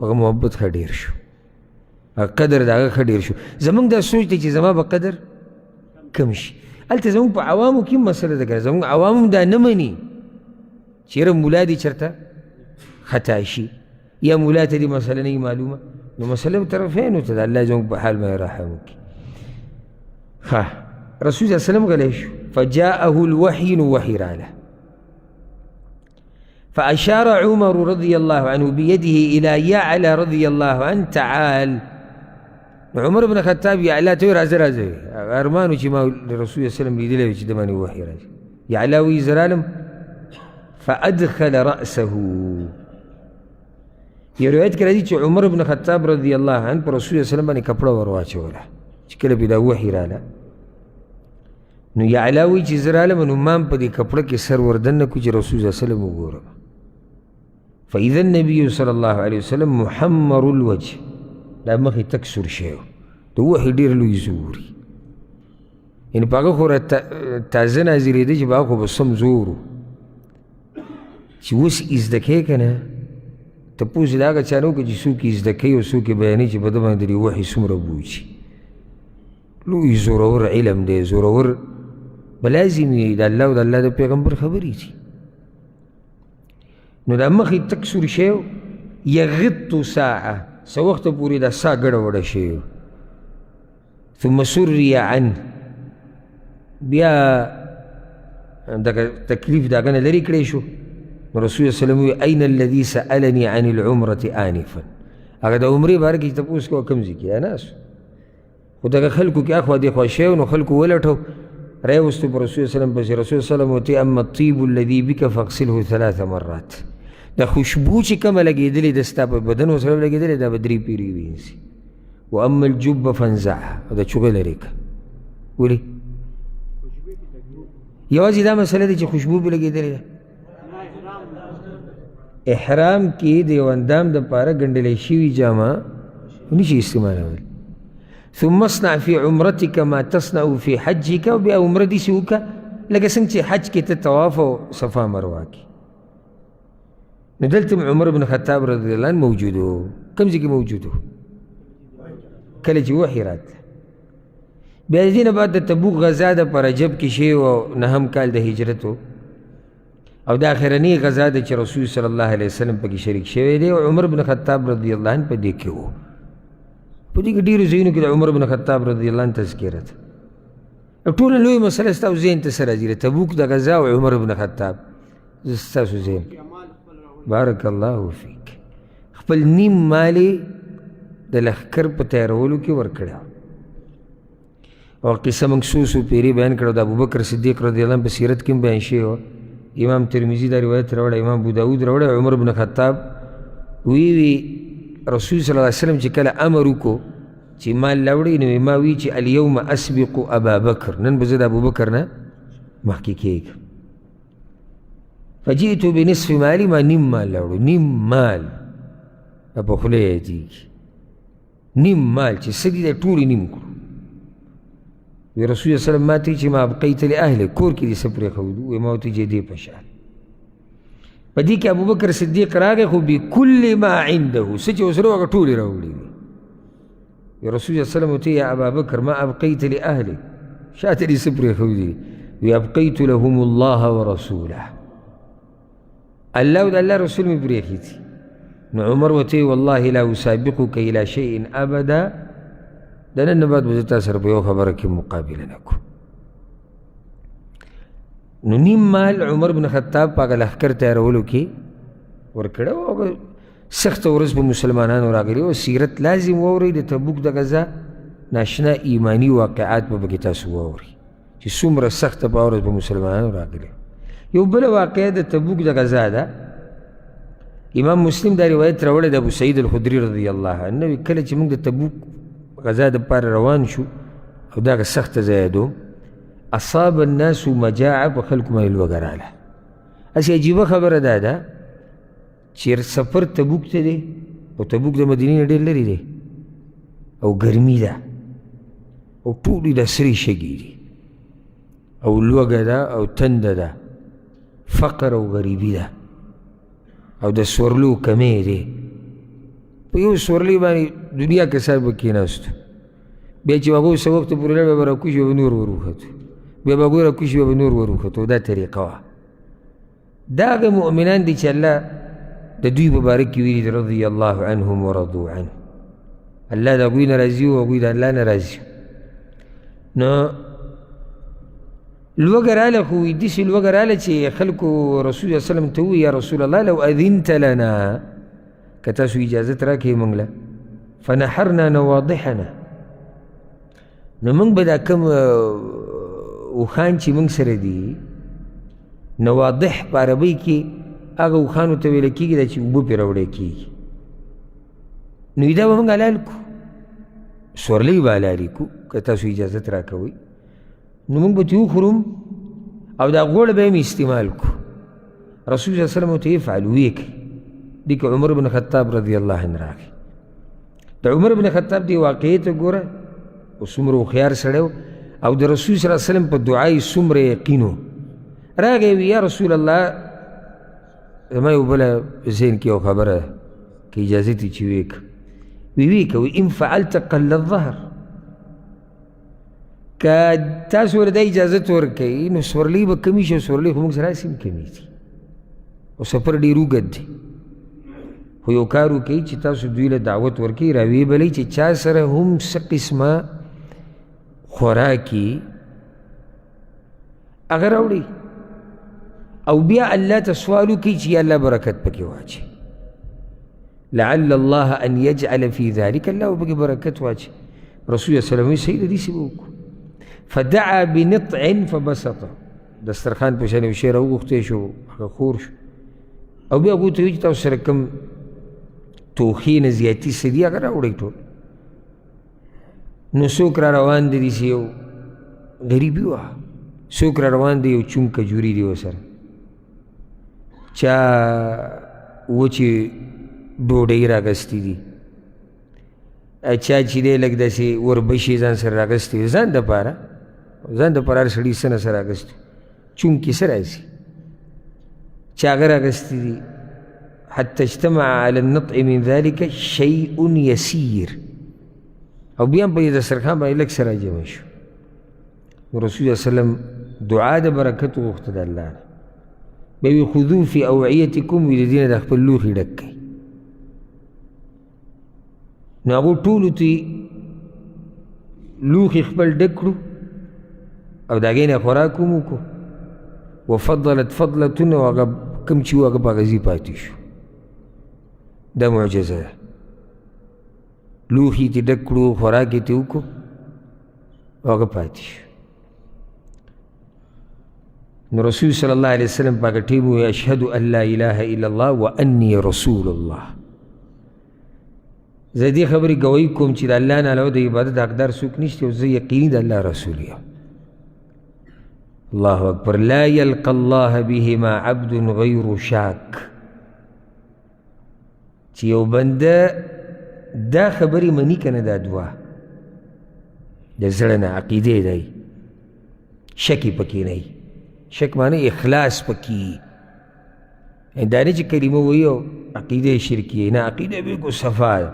هغه محبت ښه ډېر شو هغه قدر د هغه ښه ډېر شو زموږ دا سوچ دی چې زما به قدر کم شي هلته زموږ په عوامو کې هم مسله ده که زموږ عوام هم دا نه مني چې یاره ملا دې چېرته خطا شي یا ملا ته دې مسله نه وي معلومه نو مسله به طرفینو ته ده الله زموږ په حال باندې رحم وکړي ښه رسول صلی الله علیه وسلم غلی شو فجاءه الوحي نو وحي راله فأشار عمر رضي الله عنه بيده إلى يعلى رضي الله عنه تعال عمر بن الخطاب يعلى توي راځه راځه ارمانو چې ما رسول صلی الله علیه وسلم لیدلی چې د باندې وحي راځي يعلى وی زرالم فأدخل رأسه یو روایت کې راځي چې عمر بن الخطاب رضی الله عنه پر رسول صلی الله علیه وسلم باندې کپړه ور واچوله چې کله به دا وحي راله نو يعلى وی چې زرالم نو ما په دې کپړه کې سر وردنه کو چې رسول صلی الله علیه وسلم وګورم فإذا النبي صلى الله عليه وسلم محمر الوجه دا مخې تک سور شوی د وحي ډېر لوی زور یعنې په هغه خو تازه نازلېده چې په هغه خو به سم زور و چې اوس یې زده کوې که نه تپوس یې د هغه چا نه وکړه چې څوک یې زده کوي او څوک یې بیانوي چې په ده باندې د وحي څومره بوځي لوی زورور علم دی زورور به لازم وي د الله او د الله د پیغمبر خبرې دي نو دا مخې تک سور شوی یغط ساعه څه وخته پورې دا سا ګډه وډه شوی ثم سري عنه بیا دغه تکلیف د هغه نه لرې کړی شو نو رسول صلی الله علیه وسلم وی أین الذي سألني عن العمرة آنفا هغه د عمرې باره کې چې تپوس کوه کوم ځای کې ناست خو دغه خلکو کې اخوا دېخوا شوی نو خلکو ولټو راوستو په رسول صلی الله علیه وسلم پسې رسول صلی الله علیه وسلم ورته اما الطیب الذي بک فاغسله 3 مرات دا خوشبو چې کومه لګېدلې ده ستا په بدن ورسره لګېدلې دا به 3 پیرې وینځي و اما الجب فانزعها او دا چوغې لرې کړه ولې یوازې دا مسله ده چې خوشبو به لګېدلې ده احرام کې د یو اندام دپاره ګنډلی شوي جامه نشي استعمالولی ثم اصنع في عمرتك ما تصنع في حجك او بیا عمره دې سې وکړه لکه څنګه چې حج کې ته طواف او صفا مروه کې نو دلته عمر بن خطاب رضی الله عنه موجود و کوم ځای کې موجود و کله چې وحي راتله بیا د دې نه بعد د تبوک غزا ده په رجب کې شوی او 9 کال د هجرت و او د اخرنۍ غزا ده چې رسول صلی الله علیه وسلم پکې شریک شوی دی او عمر بن خطاب رضی الله عنه په دې کې و په دې کې ډېرو ځایونو کې د عمر بن خطاب رضی الله عنه تذکره ده ټوله لویه مسله ستاسو ذهن ته څه راځي د تبوک د غزا او عمر بن خطاب ستاسو ذهن بارک الله فیک خپل نیم مال د لښکر په تیارولو کې ورکړی او قصه موږ څو پیرې بیان کړو د ابوبکر صدیق رضی الله عنه په سیرت کې هم بیان شوی و امام ترمذي دا روایت راوړی امام ابو داود راوړی عمر بن خطاب وی رسول صلی الله علیه وسلم چې کله امر وکړو چې مال راوړئ نو ما وی چې الیوم اسبق ابا بکر نن به زه د ابوبکر نه مخکې کېږم فجئت بنصف مالي ما نیم مال راوړو نیم مال په خوله یې یادېږي نیم مال چې څه دي دی ټول یې نیم کړو وی رسول صلی الله علیه وسلم ما ته چې ما ابقیت لاهلک کور کې دې څه پرېښودو وی ما ورته چې دې په شان په دې کې ابوبکر صدیق راغی خو بکل ما عنده څه چې اوس هغه ټول یې راوړي وي رسول صلی الله علیه وسلم ورته یا ابا بکر ما ابقیت لاهلک شاته دې څه پرېښودي وی ابقیت لهم الله ورسوله الله او د الله رسول مې پرېښي دي نو عمر ورته والله لا اسابقك الى شيء ابدا د نن نه بعد به زه تا سره په یو خبره کې مقابله نه کوم نو نیم مال عمر بن خطاب په هغه لښکر تیارولو کې ورکړی او هغه سخته ورځ په مسلمانانو راغلي او سیرت لازم واورئ د تبوک د غزا ناشنا ایماني واقعات به پکې تاسو واورئ چې څومره سخته په ورځ په مسلمانانو راغلي یو بله واقعه د تبوک د غزا ده امام مسلم دا روایت راوړی د ابو سعید الخدري رضی الله عنه کله چې موږ د تبوک غزا دپاره روان شو او دغه سخته ځای ده اصاب الناس مجاعه په خلکو باندې لوږه راغله هسې عجیبه خبره دا ده چې سفر تبوک ته دی او تبوک د مدینې نه ډېر لرې دی او ګرمي ده او ټول یې د سرې شګې دي او لوږه ده او تنده ده فقر او غریبي ده او د سورلو کمې دی په یو سورلي باندې دنیا کې سر به کېناستو بیا چې هغه څه وخته پورې لړ به راکوشي به نور وروختو بیا به هغوی راکوشي به نور وروختو دا طریقه وه دا هغه مؤمنان دي چې الله د دوی په باره کې ویلي رضي الله عنهم ورضوا عنه الله د هغوی نه راضي و هغوی د الله نه راضي نو لوږه راله خو داسې لوږه راله چې خلکو رسول الله وسلم ته ووایي یا رسول الله لو اذنت لنا که تاسو اجازت راکړئ موږ له فنحرنا نواضحنا نو موږ به دا کوم اوښان چې موږ سره دي نواضح په عربۍ کې هغه اوښانو ته ویله کېږي دا چې اوبه پرې راوړی کېږي نو دا به موږ حلال کړو سورلۍ به حلالې کړو که تاسو اجازت راکوئ نو موږ به ترې وخورو او دا غوړ به یې استعمال کړو رسول صلی الله علیه وسلم ورته افعل ویې کړئ دې کې عمر بن خطاب رضی الله عنه راغی د عمر بن خطاب دې واقعې ته ګوره او څومره هوښیار سړی و او د رسول صلی الله علیه وسلم په دعا یې څومره یقین و راغی وی یا رسول الله زما یو بله ذهن کې یو خبره که اجازت یې چې ویې کړه ویې که ان فعلت قل الظهر که تاسو ورته دا اجازت ورکوئ نو سورلۍ به کمې شي او سورلۍ خو موږ سره هسې هم کمېږي او سفر ډېر اوږد دی خو یو کار وکړئ چې تاسو دوی له دعوت ورکوئ راویې بلئ چې چا سره هم څه قسمه خوراکي هغه راوړئ او بیا الله ته سوال وکړئ چې یا الله برکت پکې واچي لعل الله ان یجعل فی ذلک الله به پکې برکت واچي رسول الله صلی الله علیه وسلم صحیح ده داسې به وکړو فدعا بنطع فبسطه دسترخوان په شان یو شی راوغوښتی شو هغه خور شو او بیا هغوی ته وایي چې تاسو سره کوم توخې نه زیاتي څه دي هغه راوړئ ټول نو څوک را روان دی داسې یو غریبي وه څوک را روان دی یو چون کجوري دی ورسره چا وچې ډوډۍ راغستې دي چا چې دی لږ داسې وربشې ځان سره راغستې وي ځان دپاره هر سړي څه نه سره راغستې چونکې څه راځي چې هغه راغستې دي حتى اجتمع على النطع من ذلك شيء يسير او بیا هم په دې دسترخوان باندې لږ څه راجمع شو رسول الله وسلم دعا د برکت وغوښته د الله نه بیا وی خذو فی اوعیتکم وي د دې نه د خپل لوښي ډک کړئ نو هغو ټولو ته لوښي خپل ډک کړو او د هغې نه خوراک هم وکړو وفضلت فضلتون او هغه کوم چې و هغه په هغه ځای پاتې شو دا معجزه ده. لوښي ترې ډک کړو، خوراک یې ترې وکړو او هغه پاتې شو. نو رسول صلی الله علیه وسلم په هغه ټیم ووایي اشهد ان لا اله الا الله وانی رسول الله. زه دې خبرې ګویي کوم چې د الله نه علاوه د عبادت حقدار څوک نشته او زه یقیني د الله رسول یم. الله اکبر. لا یلقى الله بهما عبد غیر شاک. چې یو بنده دا خبرې مني که نه دا دوه د زړه نه عقیدې دی، شک یې پکې نه وي. شک معنی اخلاص پکې، دا نه چې کلمه وایي او عقیده شرکیه، نه عقیده بالکل صفا ده.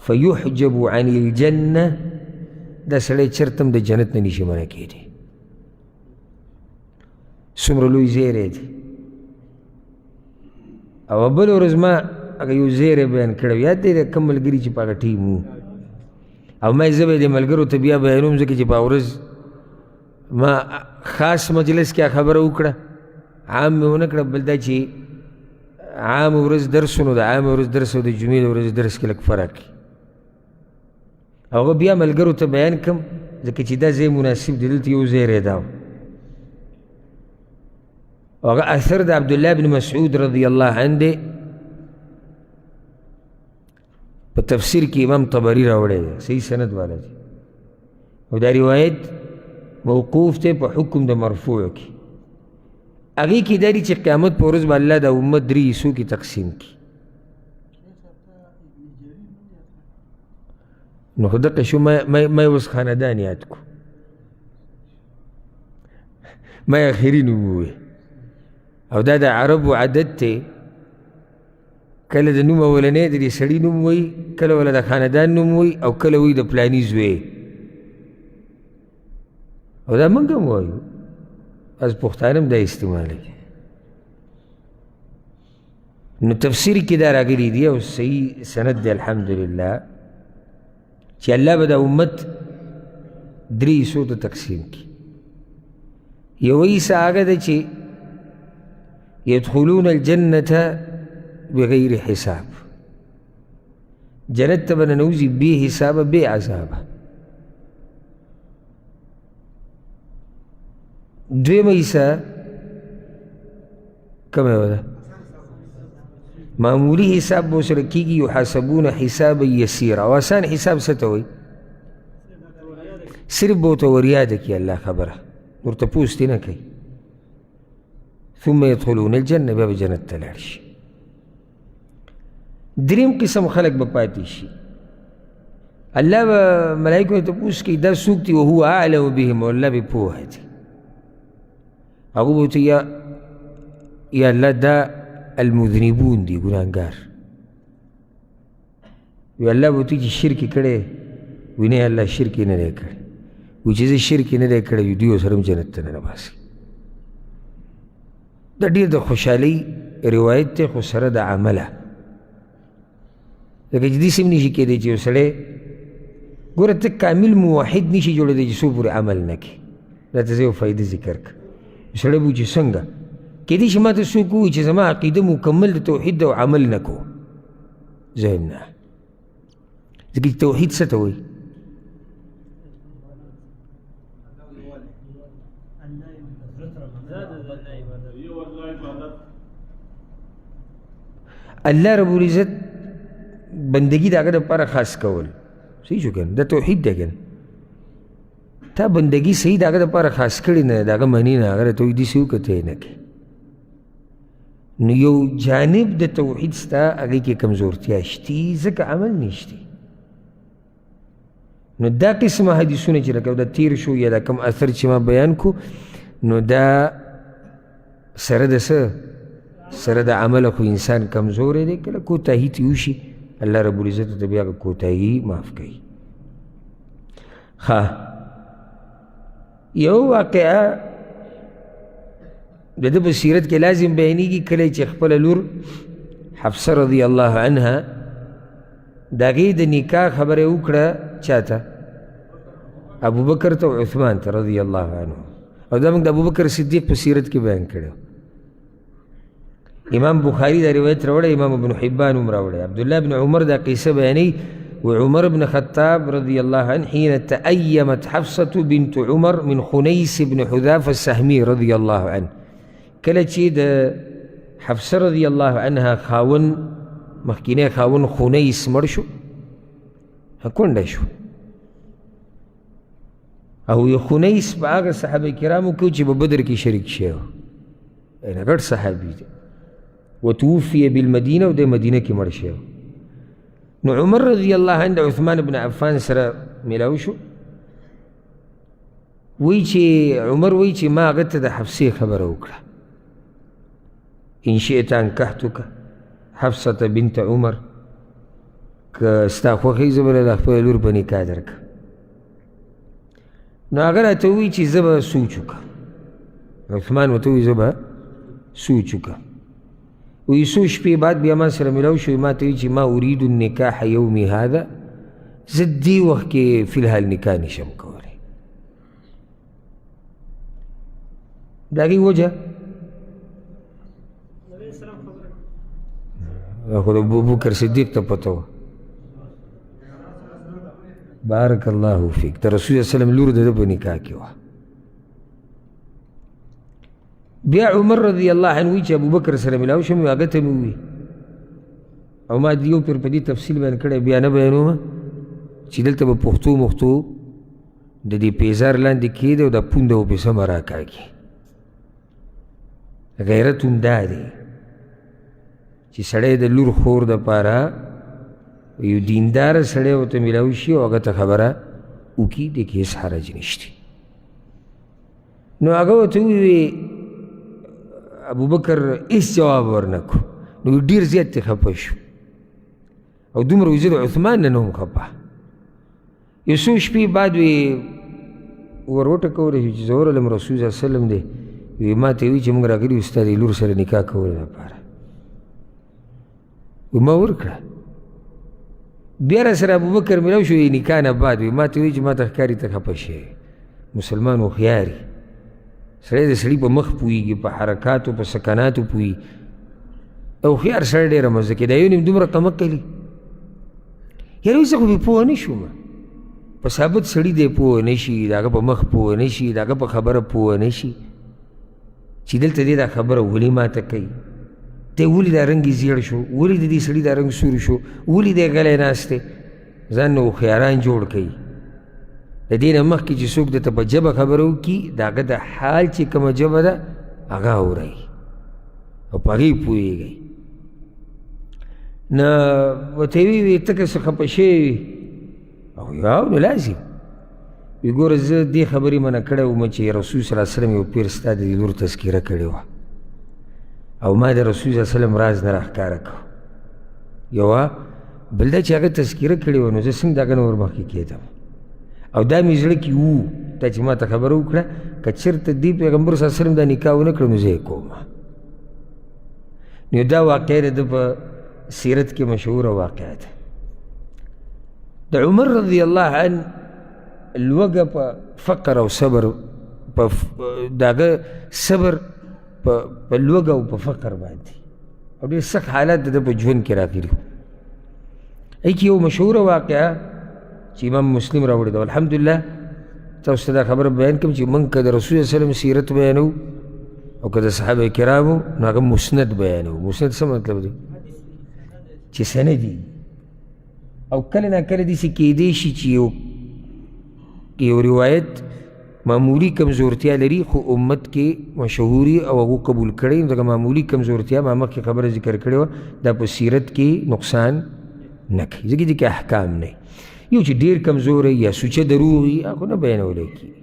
فیحجب عن الجنه، دا سړی چرته هم د جنت نه نشي منع کېدی. څومره لوی زیری دی. او بل ورځ ما هغه یو زیری بیان کړی، یاد دی د کوم ملګري چې په هغه ټیم وو، او ما یې زه به یې د ملګرو ته بیا بیانوم ځکه چې په هغه ورځ ما خاص مجلس کې خبره وکړه، عام مې ونه کړه. بل دا چې عام ورځ درس نو د عام ورځ درس او د جمعې د ورځ درس کې لږ فرق وي. هغه بیا ملګرو ته بیان کړم ځکه چې دا ځای مناسب دی. دلته یو ځای دا و، هغه اثر د عبدالله بن مسعود رضی الله عنه دی، په تفسیر کې امام طبري راوړی دی، صحیح سند والا دی. او دا روایت موقوف دی په حکم د مرفوع کې. هغې کې دا دی چې قیامت په ورځ به الله د امت درې حصو کې تقسیم کړي. نو خو دقه شو، ما یې اوس خاندان یاد کړو، ما یې آخري نوم ووایي. او دا د عربو عادت دی، کله د نوم اولنی د دې سړي نوم وایي، کله ولا د خاندان نوم وایي، او کله وایي د پلاني زوی. او دا موږ هم وایو، از پښتانه هم دا استعمالوي. نو تفسیر کې دا راغلي دي او صحیح سند دی الحمدلله چې الله به د امت درې حصو ته تقسیم کړي. یو حصه هغه ده چې يدخلون الجنة بغیر حساب، جنت ته به ننوځي بې حسابه بې عذابه. دویمه حصه کومه ده؟ معمولی حساب به ورسره کېږي، یحاسبون حسابا یسیرا. او آسان حساب څه ته وایي؟ صرف به ورته وریاده کړي الله خبره، ورته پوښتنې نه کوي. ثم يدخلون الجنة، بیا به جنت ته لاړ شي. دریم قسم خلق به پاتې شي، الله به ملایکو ته تپوس کوي دا څوک دي، وهو اعلم بهم، او الله به پوهه دي. هغه به ورته یا الله دا المذنبون دي، ګناهګار. وی الله به ورته چې شرک یې کړی، وی نه الله شرک یې نه دی کړی. وی چې زه شرک یې نه دی کړی، وي دوی سره هم جنت ته ننباسي. دا ډېر د خوشحالۍ روایت دی، خو سره د عمله. لکه چې داسې هم نشي کېدی چې یو سړی ګوره ته کامل موحد نشي جوړېدی چې څو پورې عمل نه کړي. دا ته زه یو فایده ذکر کړه. سړی به چې څنګه کېدی شي ما ته څوک ووایي چې زما عقیده مکمل د توحید ده او عمل نه کوو، زه یم نه. ځکه چې توحید څه ته وایي؟ الله رب العزت بندگی د هغه دپاره خاص کول، صحیح شو که نه؟ دا توحید دی که نه؟ تا بندگی صحیح د هغه دپاره خاص کړې نه، د هغه منې نه، هغه راته وایي داسې وکړه ته یې نه کوې. نو یو جانب د توحید ستا هغې کې کمزورتیا شتي، ځکه عمل نشتی. نو دا قسمه حدیثونه چې لکه دا تیر شو یا دا کم اثر چې ما بیان کو، نو دا سره د څه سره د عمله خو انسان کمزوری دی، کله کوتاهي ترې وشي الله رب العزت ته بیا هغه کوتاهي معاف کوي. ښه، یو واقعه د ده په سیرت کې لازم بیانېږي. کله چې خپله لور حفصه رضی الله عنها د هغې د نکاح خبره یې وکړه چاته؟ ابوبکر ته او عثمان ته رضی الله عنه. او دا موږ د ابوبکر صدیق په سیرت کې بیان کړی. امام بخاری دا روایت راوړی، امام ابن حبان هم راوړی. عبدالله بن عمر دا قصه بیانوي، وعمر بن خطاب رضي الله عنه حين تأيمت حفصة بنت عمر من خنيس بن حذافة السهمي رضي الله عنه، کله چې د حفصه رضی الله عنها خاون مخکینی خاون خنیس مړ شو، کونډه شو، او یو خنیس په هغه صحابه کرامو کې چې په بدر کې شریک شوی و، یعنې غټ صحابي دی، وتوفي بالمدینه، او د مدینه کې مړ شوی. نو عمر رضی الله عنه د عثمان بن عفان سره میلاو شو، وی چې عمر وی چې ما هغه ته د حفصې خبره وکړه، ان شئت انکحتک حفصة بنت عمر، که ستا خوښه زه به د خپله لور په نکاح درکړم. نو هغه راته ووایي چې زه به سوچ وکړم. عثمان ورته ووایي زه به سوچ وکړم. وایي څو شپې بعد بیا ما سره میلاو شو، ما ته وایي چې ما اريد النکاح یومي هذا، زه دې وخت کې فی الحال نکاح نشم کولی. د هغې وجه خو د ابوبکر صدیق ته پته وه. بارک الله فیک، د رسول الله وسلم لور د ده په نکاح کې وه. بیا عمر رضی الله عنه وایي چې ابوبکر سره میلاو شم، هغه ته مې ووایي، او ما د یو پیر په دې تفصیل بیان کړی، بیا نه بیانومه چې دلته به پښتو مختو د دې پیزار لاندې کېږدي او دا پونده به پسه مه راکاږي. غیرت هم دا دی چې سړی د لور خور دپاره یو دینداره سړی ورته میلاو شي او هغه ته خبره وکړي، دې کې هېڅ حرج نشته. نو هغه ورته وویې ابوبکر هېڅ جواب ورنه کړو، نو ډېر زیات ترې خفه شو، او دومره وایي زه د عثمان نه هم خفه. یو څو شپې بعد وی ور وټکولی شو چې زه ورغلم رسول صلی الله علیه وسلم دی، وی ما ته وایي چې موږ راغلي یو ستا د لور سره نکاح کولو لپاره. ما ورکړه. بیا را سره ابوبکر میلاو شو نکاح نه بعد، وی ما ته وایي چې ما ته ښکاري ته خفه شوې. مسلمان هوښیار وي، سړی د سړي په مخ پوهېږي، په حرکاتو په سکناتو پوهېږي، هوښیار سړی ډېره مزه کوي. دا یو نیم دومره کمقلي، یاره وایي زه خو پې پوه نه شوم، په ثابت سړي دی پوه نه شي، د هغه په مخ پوه نه شي، د هغه په خبره پوه نه شي چې دلته دی دا خبره ولې ماته کوي، دی ولې دا رنګ یې زیړ شو، ولې د دې سړي دا رنګ سور شو، ولې دی غلی ناست دی. ځان نه هوښیاران جوړ کوي. د دې نه مخکې چې څوک درته په ژبه خبره وکړي، د هغه د حال چې کومه ژبه ده هغه اورئ او په هغې پوهېږئ. نه ورته یې ویې ته که څه خفه شوی وي، او یا نو لازم وی ګوره زه دې خبرې منع کړی وم چې رسول صلی الله علیه وسلم یو پیر ستا د دې لور تذکیره کړې وه، او ما د رسول صلی الله علیه وسلم راز نه راښکاره کړو. یوه بل دا چې هغه تذکیره کړې وه، نو زه څنګه د هغه نه ورمخکې کېدم، او دا مې زړه کې وو دا چې ما ته خبره وکړه، که چېرته دې پیغمبر صلی الله علیه وسلم دا نکاح ونه کړه نو زه یې کوم. نو دا واقعه د ده په سیرت کې مشهوره واقعه ده. د عمر رضی الله عنه لوږه په فقر او صبر، د هغه صبر په لوږه او په فقر باندې، او ډېر سخت حالات د ده په ژوند کې راغلي وو. ای کې یو مشهوره واقعه چې امام مسلم راوړې ده. الحمدلله تاسو ته دا خبره بیان کړم چې موږ که د رسول صلی الله علیه وسلم سیرت بیانو او که د صحابه کرامو، نو هغه مسند بیانو. مسند څه مطلب دی؟ چې سندي. او کله نا کله داسې کیدی شي چې یو روایت معمولی کمزورتیا لري، خو امت کې مشهوري او هغو قبول کړی، نو دغه معمولی کمزورتیا ما مخکې خبره ذکر کړې وه، دا په سیرت کې نقصان نه کوي، ځکه دې کې احکام نه وي. یو چې ډېر کمزوری یا سوچه دروغ وي، هغه نه بیانولی کېږي.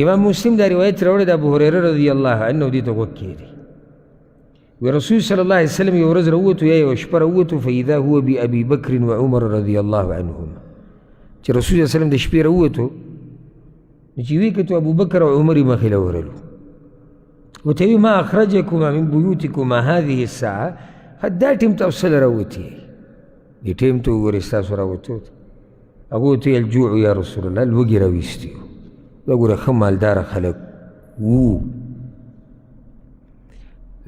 امام مسلم دا روایت راوړی د ابو هریره رضی الله عنه، دې ته غوږ کېږدي. وی رسول صلی الله علیه وسلم یو ورځ راووتو، یا یوه شپه راووتو، فاذا هو بابي بکر و عمر رضی الله عنهما. چې رسول صلی الله علیه وسلم د شپې راووتو، نو چې ویې کتو ابوبکر او عمر یې مخې له ورلو. ورته وی ما اخرجکما من بیوتکما هذه الساعه، دا ټیم ته څه له راوتې یې؟ دې ټیم ته وګورئ ستاسو راوتو ته. هغه ورته ویل الجوع یا رسول الله، لوږې راویستي وو. دا ګوره ښه مالداره خلک وو.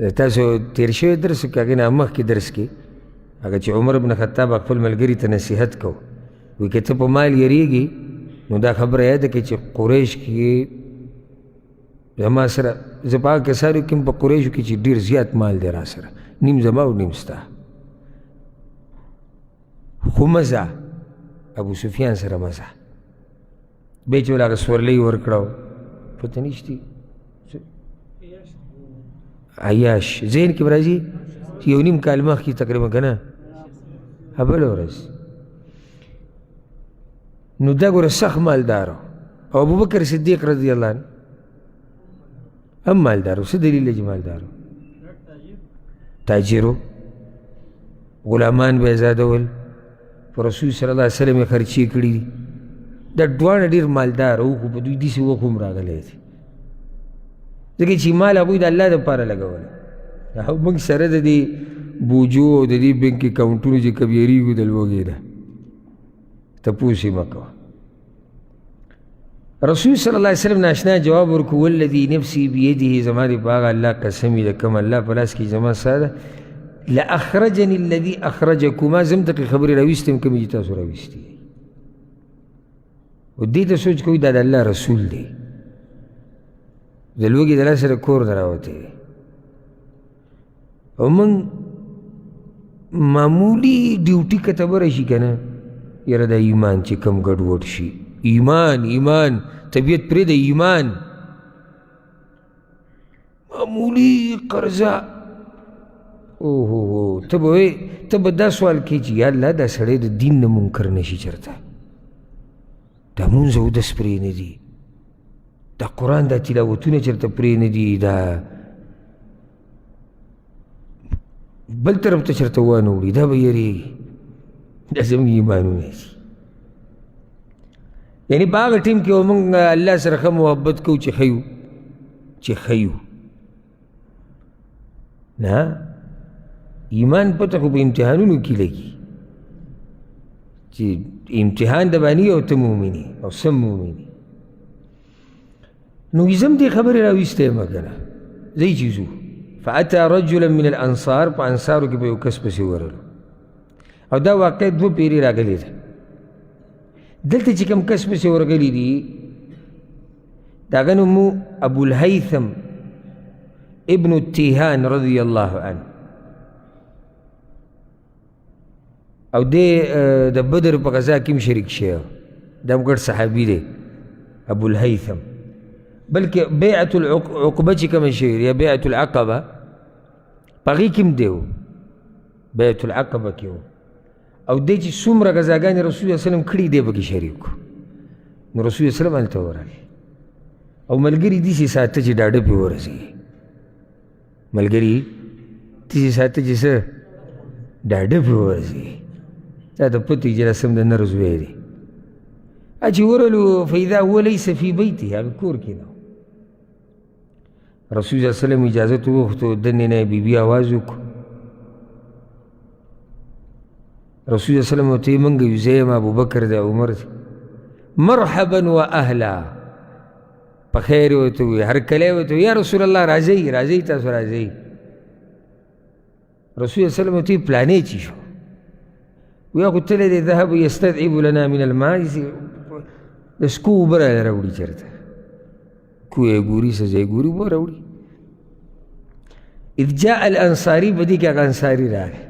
تاسو تیر شوی درس کې هغې نه مخکې درس کې هغه چې عمر بن خطاب خپل ملګري ته نصیحت کو وایي که ته په مال یریږي نو دا خبره یاده کړې چې قریش کې زما سره زه په هغه کسانو کې په قریشو کې چې ډېر زیات مال دی را سره نیم زما او نیم ستا خو مزه ابو سفیان سره مزه بیا چې ول هغه سورلۍ ورکړه پته نشتي عیاش ذهن کې به راځي چې یو نیم کال مخکې تقریبا که نه بله ورځ نو دا ګوره سخت مالدار او ابوبکر صدیق رضی الله عنه هم مالدار و څه دلیل دی چې مالدار تاجر و غلامان به یې ازادول په رسول صلی الله علیه وسلم یې خرچې کړي دي دا دواړه ډېر مالدار او خو په دوی داسې وخت هم راغلی دی ځکه چې مال هغوی د الله دپاره لګولی او موږ سره د دې بوجو او د دې بینک اکاونټونو چې کم یېرېږو د لوږې نه تپوس یې مه کوه رسول صلی الله علیه وسلم ناشنا جواب ورکړو والذي نفسي بیده زما د په هغه الله قسم وي د کوم الله په لاس کې زما ستا ده لاخرجني الذي اخرجکما زه هم دقې خبرې راویستې یم کومې چې تاسو راویستې او دې ته سوچ کوئ دا د الله رسول دی د لوږې د لاسه د کور نه راوتی دی او موږ معمولي ډیوټي که ته به راشي که نه یاره دا ایمان چې کم ګډوډ شي ایمان طبیعت پرېږده ایمان معمولي قرضه اوهو ته به دا سوال کوې چې یا الله دا سړی د دین نه منکر نه شي چېرته دا مونځ اودس پرې نه دي دا قرآن دا تلاوتونه چېرته پرې نه دي دا بل طرف ته چېرته وانه وړي دا به یېرېږي دا زموږ ایمانونه دي یعنی په هغه ټیم کې موږ الله سره ښه محبت کوو چې ښیو نه ایمان پته خو په امتحانونو کې لګي چې امتحان د باندې او ته مؤمني او سم مؤمني نو زم دې خبرې راویستې یم که نه ځئ چې ځو فاتا رجلا من الانصار په انصارو کې به یو کس پسې ورلو او دا واقع دوه پیرې راغلی ده دلته چې کوم کس پسې ورغلي دي د هغه نوم ابوالهیثم ابن التیهان رضی الله عنه او د بدر په غزا کې هم شریک شوی دا هم ګډ صحابي دی ابوالهیثم بلکې بیعة العقبه چې کومه شوې یا بیعة العقبه په هغې کې هم دی و بیعة العقبه کې و او دی چې څومره غزاګانې رسول الله وسلم کړي دی پکې شریک نو رسول الله وسلم هلته ورغی او ملګري داسې ساته چې ډاډه پرې ورسېږي ملګري داسې ساته چې څه ډاډه پرې ورسېږي دا د پتې چې رسم د نر زوی دی چې ورلو فاذا هو لیس فی بیته هغه کور کې نه رسول الله وسلم اجازت وغوښتو دننه نه بیبي آواز وکړو رسول الله وسلم ورته ویې موږ یو زه یم ابوبکر دی عمر دی مرحبا و اهلا په خیر یې ورته وویل هرکلی یې ورته یا رسول الله راځئ تاسو راځئ رسول الله وسلم ورته ویې پلانې چې شو ویا خو تللی دی ذهب یستدعب لنا من الماء د سکو اوبه راله راوړي چېرته کوی یې ګوري څه ځای ګوري اوبه راوړي اذ جاء الانصاري په دې کې هغه انصاري راغی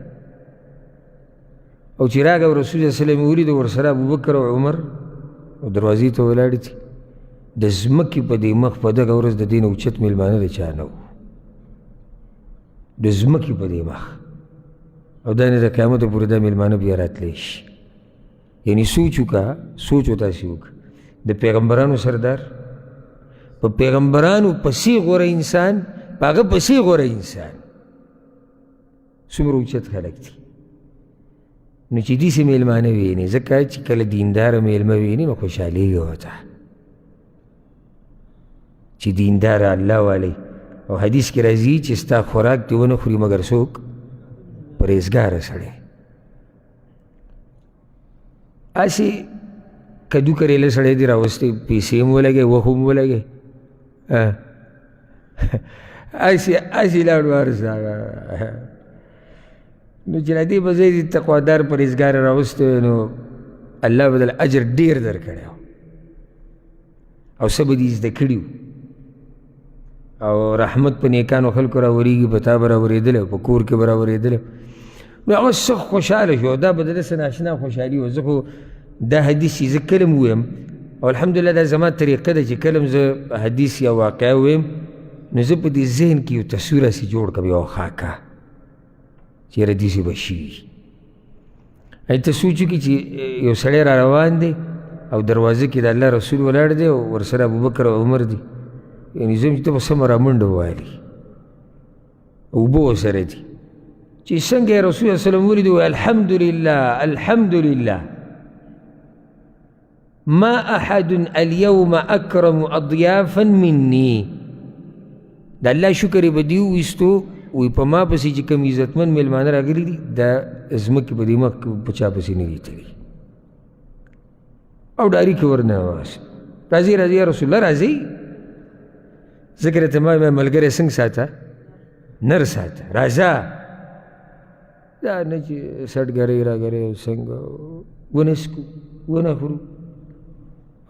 او چې راغی او رسول الله وسلم یې ولیدو ورسره ابوبکر او عمر او دروازې ته ولاړې دي د ځمکې په دې مخ په دغه ورځ د دې نه اوچت مېلمانه د چا نه و د ځمکې په دې مخ او دا نه د قیامته پورې دا مېلمانه بیا راتلی شي یعنی سوچ وکړه سوچ ورتاسې وکړه د پیغمبرانو سردار په پیغمبرانو پسې غوره انسان په هغه پسې غوره انسان څومره اوچت خلک دي نو چې داسې مېلمانه وینې ځکه چې کله دینداره مېلمه وینې نو خوشحالېږي ورته چې دینداره الله والی او حدیث کې راځي چې ستا خوراک دې ونه خوري مګر څوک پرهیزګاره سړی هسې کدو کریله سړی دې راوستی پیسې هم ولګوې وخت هم ولګوې اسې لاړو هر څه نو چې له دې به ځای دې تقوادار پرهېزګار راوستی وی نو الله به دله اجر ډېر درکړی او څه به دې زده کړي او رحمت په نیکانو خلکو راورېږي په تا به راورېدلی او په کور کې به راورېدلی نو هغه سخت خوشحاله شو دا به د ده څه ناشنا خوشحالي وه زه خو دا حدیث چې زه کله م ویم او الحمدلله دا زما طریقه ده چې کله م زه حدیث یا واقعه ویم نو زه په دې ذهن کې یو تصویر هسې جوړ کړم یوه خاکه چېرې داسې به شي ته سوچ وکړي چې یو سړی را روان دی او دروازه کې د الله رسول ولاړ دی او ورسره ابوبکر او عمر دی یعنې زه چې ته به سمه را منډه ووهلي اوبه ورسره دي چې څنګه یې رسول صلی وسلم ولیدو الحمدلله الحمدلله ما احد اليوم اکرم اضیافا مني د الله شکر یې به دې وویستو وی په ما پسې چې کوم عزتمن میلمانه راغلي دي دا ځمکې په دې مخ په چا پسې نه دي تللي او ډاري کې ورنه واست راځئ راځئ یا رسول الله راځئ ځکه راته ما ملګری څنګه ساته نر ساته راځه دا نه چې سټګرۍ راګرۍ او څنګه ونه څکو ونه خورو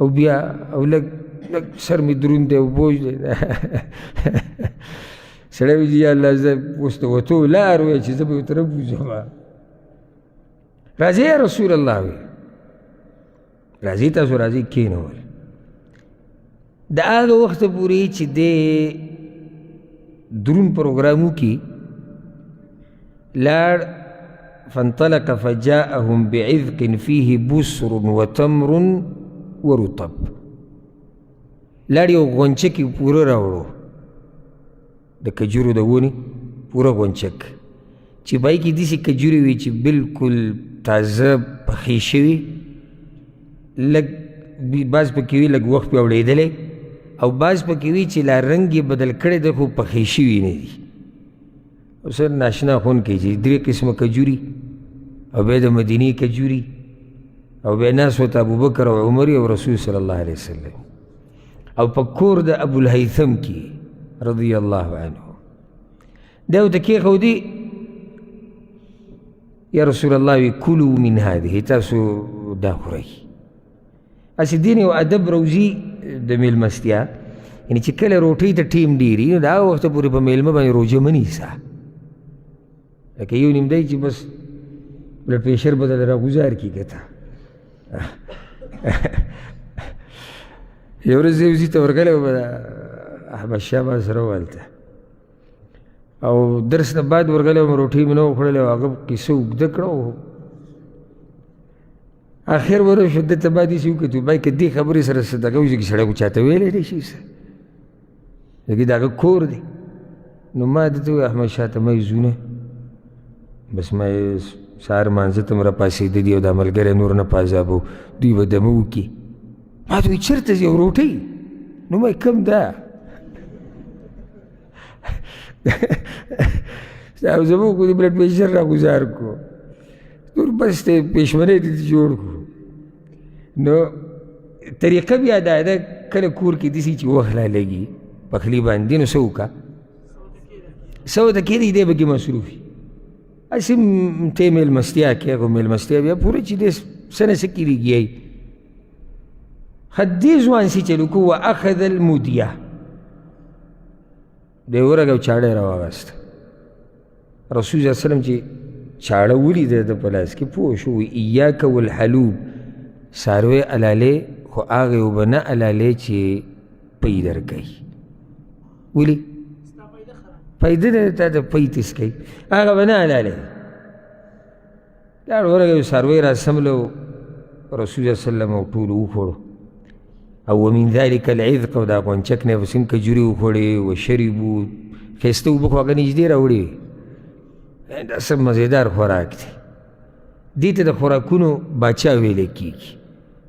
او بیا او لږ سر مې دروند دی او بوج دی سړی وایي یا الله زه اوس د وتو لار وایي چې زه به ورته ربوځم راځئ یا رسول الله وایي راځئ تاسو راځئ کښېنول د هغه وخته پورې چې دی دروند پروګرامو کې لاړ فانطلق فجاءهم بعذق فيه بسر وتمر ورطب لاړ یو غونچک یې پوره راوړو د کجورو د ونې پوره غونچک چې پای کې داسې کجورې وي چې بالکل تازه پخې شوي لږ بعض پکې وي لږ وخت پې اوړېدلی او بعض پکې وي چې لا رنګ یې بدل کړی دی خو پخې شوي نه دي او سر ناشنا ښوونکی چې درې قسمه کجوري او بیا د مدینې کجوري او بیا ناست ورته ابوبکر او عمر او رسول صلی الله علیه وسلم او په کور د ابوالهیثم کې رضی الله عنه دا ورته کېښودې یا رسول الله وی کلو من هذه تاسو دا خورئ هسې دین یو ادب روزي د میلمستیا یعنې چې کله روټۍ ته ټیم ډېري نو د هغه وخته پورې په میلمه باندې روژه مه نیسه لکه یو نیم دی چې بس بلډ پریشر به درله راګزار کړي که ته یو ورځ یو ځي ته ورغلی وم احمد شاه ما سره و هلته او درس نه بعد ورغلی وم روټۍ مې نه وخوړلې او هغه کیسه اوږده کړه او آخر ورشو ده ته ما داسې وکتو باید که دې خبرې سره څه دغه وشي چې سړی خو چاته ویلی نه شي څه لکه د هغه کور دی نو ما ده ته وویل احمد شاه ته ما یې ځونه بس ما یې سهار مانځه ته م راپاڅېده دي او دا ملګری نور نه پازابو دوی به دمه وکړي ما ته وایي چېرته ځي او روټۍ نو ما کم ده او زموږ خو د بلډ پریشر راګزار کړو نور بس ته پېشمنۍ دې جوړ کړو نو طریقه بیا دا ده کله کور کې داسې چې وخت رالګي پخلي باندې نو څه وکړه څه ورته کېدی دی پکې مصروف وي هسې ته میلمستیا کې خو میلمستیا بیا پوره چې دی څه نه څه کېږي دې ځوان چې چلو کو واخذ المودیه دی ورغه چاړه یې راواغسته رسول صلی الله علیه وسلم چې چاړه ولیده د په لاس کې پوه شو ایاک والحلوب څاروی الالې خو هغې اوبه نه الالې چې پی درکوي ولې پیده نه تا ته پی تس کوي هغه به نه الالې لاړ ورغه یو څاروی را سملو رسول صلی وسلم او ټولو وخوړو او ومن ذلك العذق او دا غونچک نه بس هم کجورې وخوړې وشربو ښایسته اوبه خو هغه نږدې راوړې دا څه مزېدار خوراک دی دې ته د خوراکونو باچا ویلی کېږي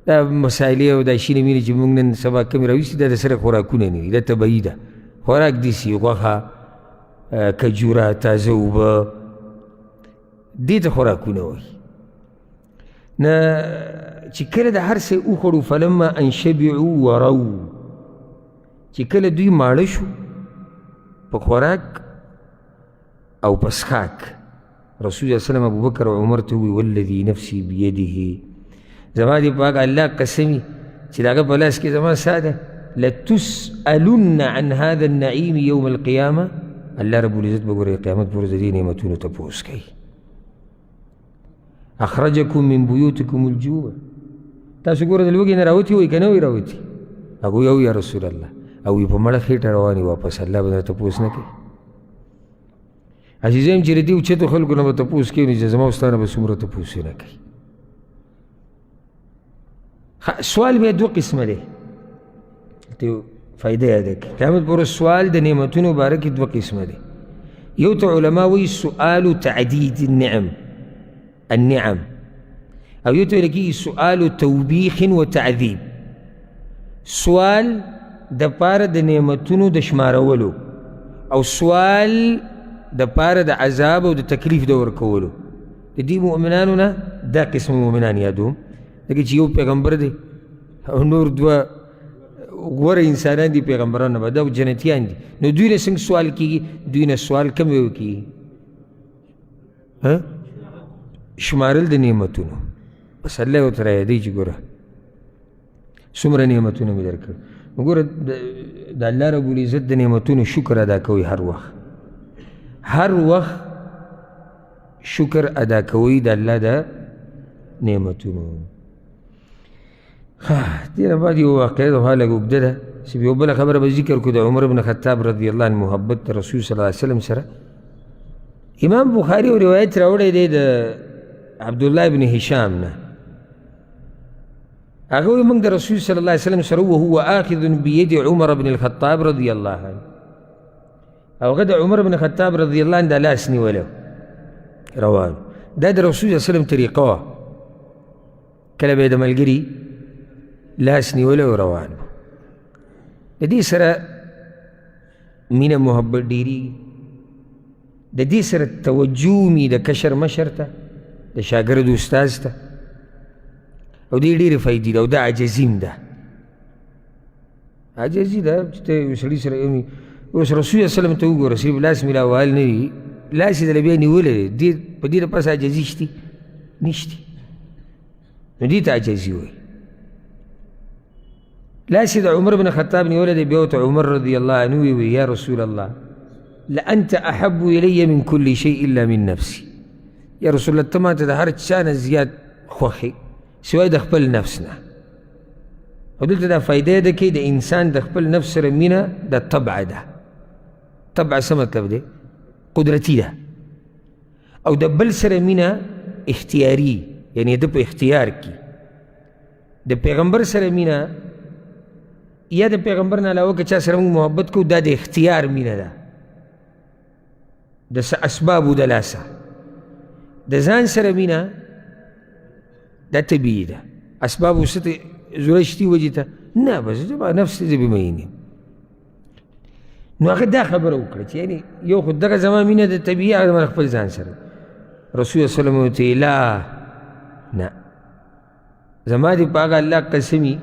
دا مسایلې او دا شینې مینې چې موږ نن سبا کمې راویستي دا د سره خوراکونه نه دي دا طبعي ده خوراک داسې غوښه کجوره تازه اوبه دې ته خوراکونه وایي نه چې کله د هر څه وخوړو فلما ان شبعوا ورو چې کله دوی ماړه شو په خوراک او په څښاک. رسول الله صلی الله علیه وسلم ابوبکر او عمر ته وویل والذي نفسي بيده، زما دې پاک الله قسمي چې د هغه په لاس کې زما ساه ده، لتسألن عن هذا النعيم يوم القيامة، الله رب العزت به ګوره قیامت پر ورځ د دې نعمتونو تپوس کوي. اخرجکم من بیوتکم الجوع، تاسو ګوره د لوږې نه راوتي وئ که نه وئ راوتي؟ هغه وی او یا رسول الله، او وی په مړه خېټه روان یې واپس الله به درته تپوس نه کوي. عزیزان چې د دې اوچتو خلکو نه به تپوس کوي نو چې زما او ستا نه به څومره تپوس نه کوي. سوال بیا دوه قسمه دی، ته فایده یاده کړي. قیامت پر ورځ سوال د نعمتونو باره کې دوه قسمه دی. یو ته علما وایي سؤال تعدید النعم، او یو ته ویل کېږي سؤال توبیخ و تعذیب، سوال د پاره د نعمتونو د شمارولو او سوال د پاره د عذاب او د تکلیف د ورکولو. د دې مؤمنانو نه دا قسم مؤمنان یادوم، لکه چې یو پیغمبر دی او نور دوه غوره انسانان دي پیغمبران نه، دا جنتیان دي، نو دوی نه څنګه سوال کېږي؟ دوی نه سوال کوم یو کېږي؟ شمارل د نعمتونو. بس الله ورته رایادوي چې ګوره څومره نعمتونه مې درکړل. نو ګوره د الله رب العزت د نعمتونو شکر ادا کوئ، هر وخت شکر ادا کوئ د الله د نعمتونو. دې نه بعد یو واقعه ده لږ اوږده ده، چې یو بله خبره به ذکر کړو د عمر بن خطاب رضی الله عنه محبت د رسول صلی الله علیه وسلم سره. امام بخاري یو روایت راوړی دی د عبدالله بن هشام نه، هغه وایي موږ د رسول صلی الله علیه وسلم سره وهو آخذ بید عمر بن الخطاب رضی الله عنه، او هغه د عمر بن خطاب رضی الله عنه د لاس نیولی روان. دا د رسول صلی الله علیه وسلم طریقه وه، کله به یې د ملګري لاس نیولی او روان. د دې سره مینه محبت ډېرېږي، د دې سره توجه مې د کشر مشر ته، د شاګرد استاذ ته، او دې ډېرې فایدې ده. او دا عجزیم ده، عجزي ده چې ته یو سړي سره اوس رسول الله وسلم ته وګوره، صرف لاس مې راوهل نه دي، لاس یې دله بیا نیولی دی، په دې نه پس عجزي شتي نشتي، نو دې ته عجزي وایي. لاس یې د عمر بن خطاب نیولی دی، بیا ورته عمر رضی الله عنه وویل یا رسول الله لأنت أحب إلي من كل شيء إلا من نفسي، یا رسول الله ته ما ته د هر چا نه زیات خوښې سوای د خپل نفس نه. او دلته دا فایده ده کې د انسان د خپل نفس سره مینه د طبع ده. طبع څه مطلب دی؟ قدرتي ده. او د بل سره مینه اختیاري، یعنی ده په اختیار کې. د پیغمبر سره مینه یا د پیغمبر نه علاوه که چا سره موږ محبت کوو، دا د اختیار مینه ده، د څه اسبابو د لاسه. د ځان سره مینه دا طبیعي ده، اسبابو څه ته ضرورت شتي وجې ته نه، بس زما نفس ته زه بمین یم. نو هغه دا خبره وکړه چې یعنې یو خو دغه زما مینه د طبیعي، هغه زما خپل ځان سره. رسول الله صلی الله علیه وسلم ورته لا نه، زما دې په هغه الله قسمي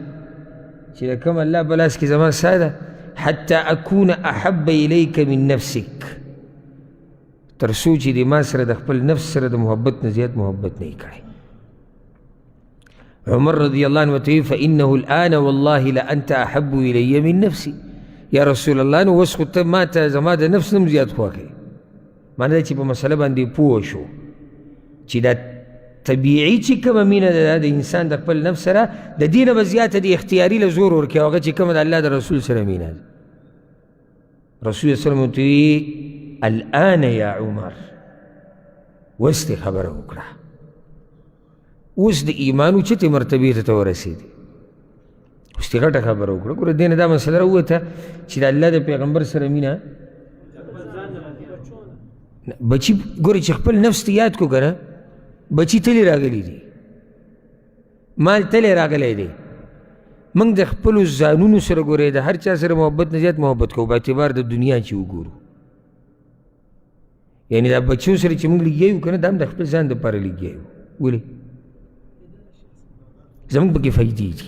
چې د کوم الله په لاس کې زما ساه ده، حتی اکون احب الیک من نفسک، تر څو چې د ما سره د خپل نفس سره د محبت نه زیات محبت نه یې کړی. عمر رضی الله عنه ورته ویل فإنه الآن والله لأنت أحب إلي من نفسي، یا رسول الله نو اوس خو ته ما ته زما د نفس نه زیات خوښ یې. معنی دا چې په مسله باندې پوه شو چې دا طبیعي چې کومه مینه ده د انسان د خپل نفس سره، د دې نه به زیاته د اختیاري له زور ورکوي، هغه چې کومه د الله د رسول سره مینه ده. رسول الله صلی الله علیه وسلم ورته ویل الآن یا عمر، اوس دې خبره وکړه، اوس د ایمان اوچتې مرتبې ته ورسېدې، اوس دې غټه خبره وکړه. ګوره دې نه دا مسله راووته چې د الله د پیغمبر سره مینه بچي، ګوره چې خپل نفس ته یاد کو که نه، بچي تلې راغلی دي، مال تلې راغلی دی. موږ د خپلو ځانونو سره ګورې د هر چا سره محبت نه زیات محبت کوو، په اعتبار د دنیا چې وګورو. یعنی دا بچیو سره چې موږ لګیا یو که نه، دا هم د خپل ځان دپاره لګیا یو. ولې؟ زموږ پکې فایدې دي،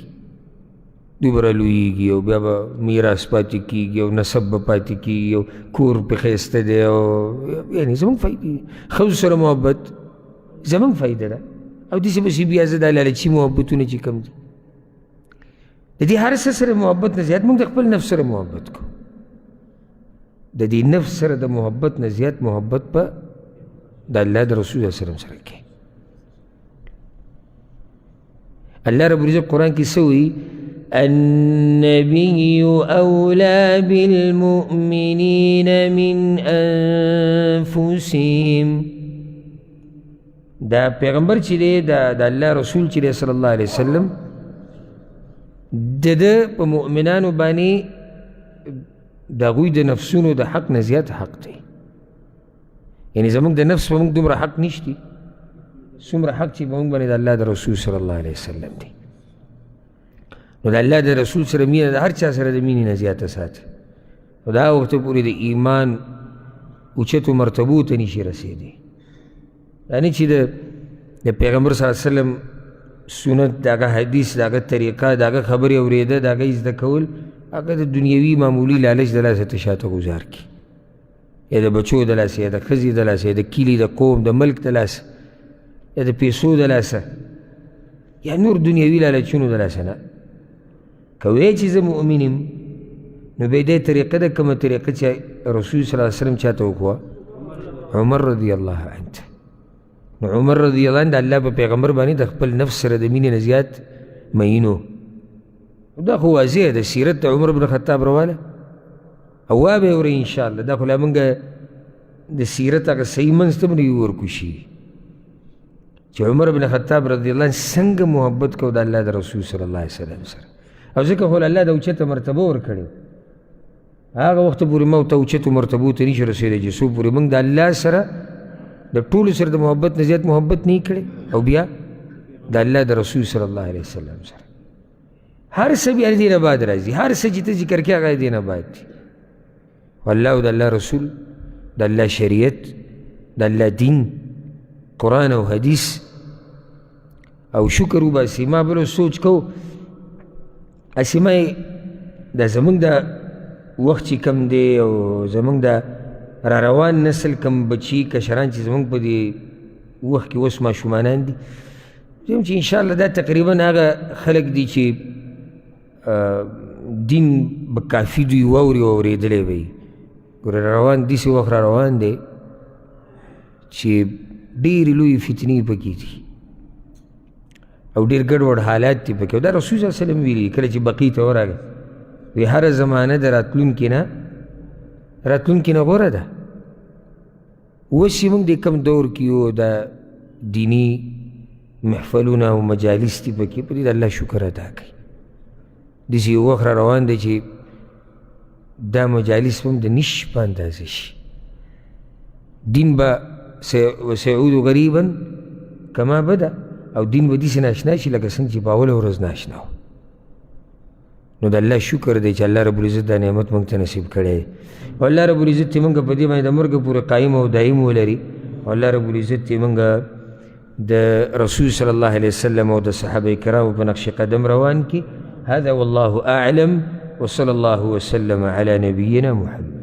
دومره لویږي او بیا به میراث پاتې کېږي او نسب به پاتې کېږي او کور پې ښایسته دی او یعنې زموږ فایدې ښځو سره محبت زموږ فایده ده او داسې پسې بیا زه دا لالچي محبتونه چې کوم دي د دې هر څه سره محبت نه زیات موږ د خپل نفس سره محبت کوو د دې نفس سره د محبت نه زیات محبت په د الله د رسول صلی الله علیه وسلم سره کوي الله رب العزت قرآن کې څه وایي النبي أولى بالمؤمنين من أنفسهم دا پیغمبر چې دی د الله رسول چې دی صلی الله علیه وسلم د ده په مؤمنانو باندې د هغوی د نفسونو د حق نه زیات حق دی یعنې زموږ د نفس په موږ دومره حق نشتی څومره حق چې په موږ باندې د الله د رسول صلی الله علیه وسلم دی نو د الله د رسول سره مینه د هر چا سره د مینې نه زیاته ساتي او دا وخته پورې د ایمان اوچتو مرتبو ته نشي رسېدی دا نه چې د پیغمبر صلی الله علیه وسلم سنت د هغه حدیث د هغه طریقه د هغه خبرې اورېده د هغه زده کول هغه د دنیوي معمولي لالچ د لاسه ته شاته ګزار کړي یا د بچو د لاسه یا د ښځې د لاسه یا د کلي د قوم د ملک د لاسه یا د پیسو د لاسه یا نور دنیوي لالچونو د لاسه نه که وایې چې زه مؤمن یم نو بیا دې طریقه ده کومه طریقه چې رسول صلی الله علیه وسلم چاته وښوه عمر رضی الله عنه نو عمر رضی الله عنه د الله په پیغمبر باندې د خپل نفس سره د مینې نه زیات مینو دا خو واضح ده سیرت د عمر بن خطاب رواله او وابه اورئ انشاءالله دا خو لا موږ د سیرت هغه صحیح منځ ته به ورکوشي چې عمر بن خطاب رضی الله عنه څنګه محبت کو د الله د رسول صلی الله علیه وسلم سره او ځکه خو الله د اوچته مرتبه ورکړې هغه وخت پورې ما ورته اوچتو مرتبو ته نشي رسېدی چې څو پورې موږ د الله سره د ټولو سره د محبت نه زیات محبت نه کړی او بیا د الله د رسول صلی الله علیه وسلم سره هر څه بیا دې نه بعد راځي هر څه چې ته ذکر کړې هغه دې نه بعد دي والله او د الله رسول د الله شریعت د الله دین قرآن او حدیث او شکر وباسي ما بل سوچ کو اسې ما دا زموږ د وخت چې کم دی او زموږ د را روان نسل کم بچي کشران چې زموږ په دې وخت کې اوس ماشومانان دي زم چې انشاءالله دا تقریبا هغه خلک دي چې دین به کافي دوی واوري او اورېدلی به یي ګوره را روان داسې وخت را روان دی چې ډېرې لویې فتنې پکې دي او ډېر ګډوډ حالات دي پکې او دا رسول صلی الله علیه وسلم ویلي کله چې بقي ته ورغی وی هره زمانه د راتلونکي نه غوره ده اوس چې موږ د کوم دور کې یو د دیني محفلونه او مجالس دي پکې په دې د الله شکر ادا کوي داسې یو وخت را روان دی چې دا مجالس به هم د نش په اندازه شي دین به وسيعود غریبا کما بدا او دین به داسې ناشنا شي لکه څنګه چې په اوله ورځ ناشنا و نو د الله شکر دی چې الله رب العزت دا نعمت موږ ته نصیب کړی دی او الله رب العزت چې موږ په دې باندې د مرګ پورې قایم او دایم ولري او الله رب العزت چې موږ د رسول صلی الله علیه وسلم او د صحابه کرامو په نقش قدم روان کي هذا والله اعلم وصلى الله وسلم على نبينا محمد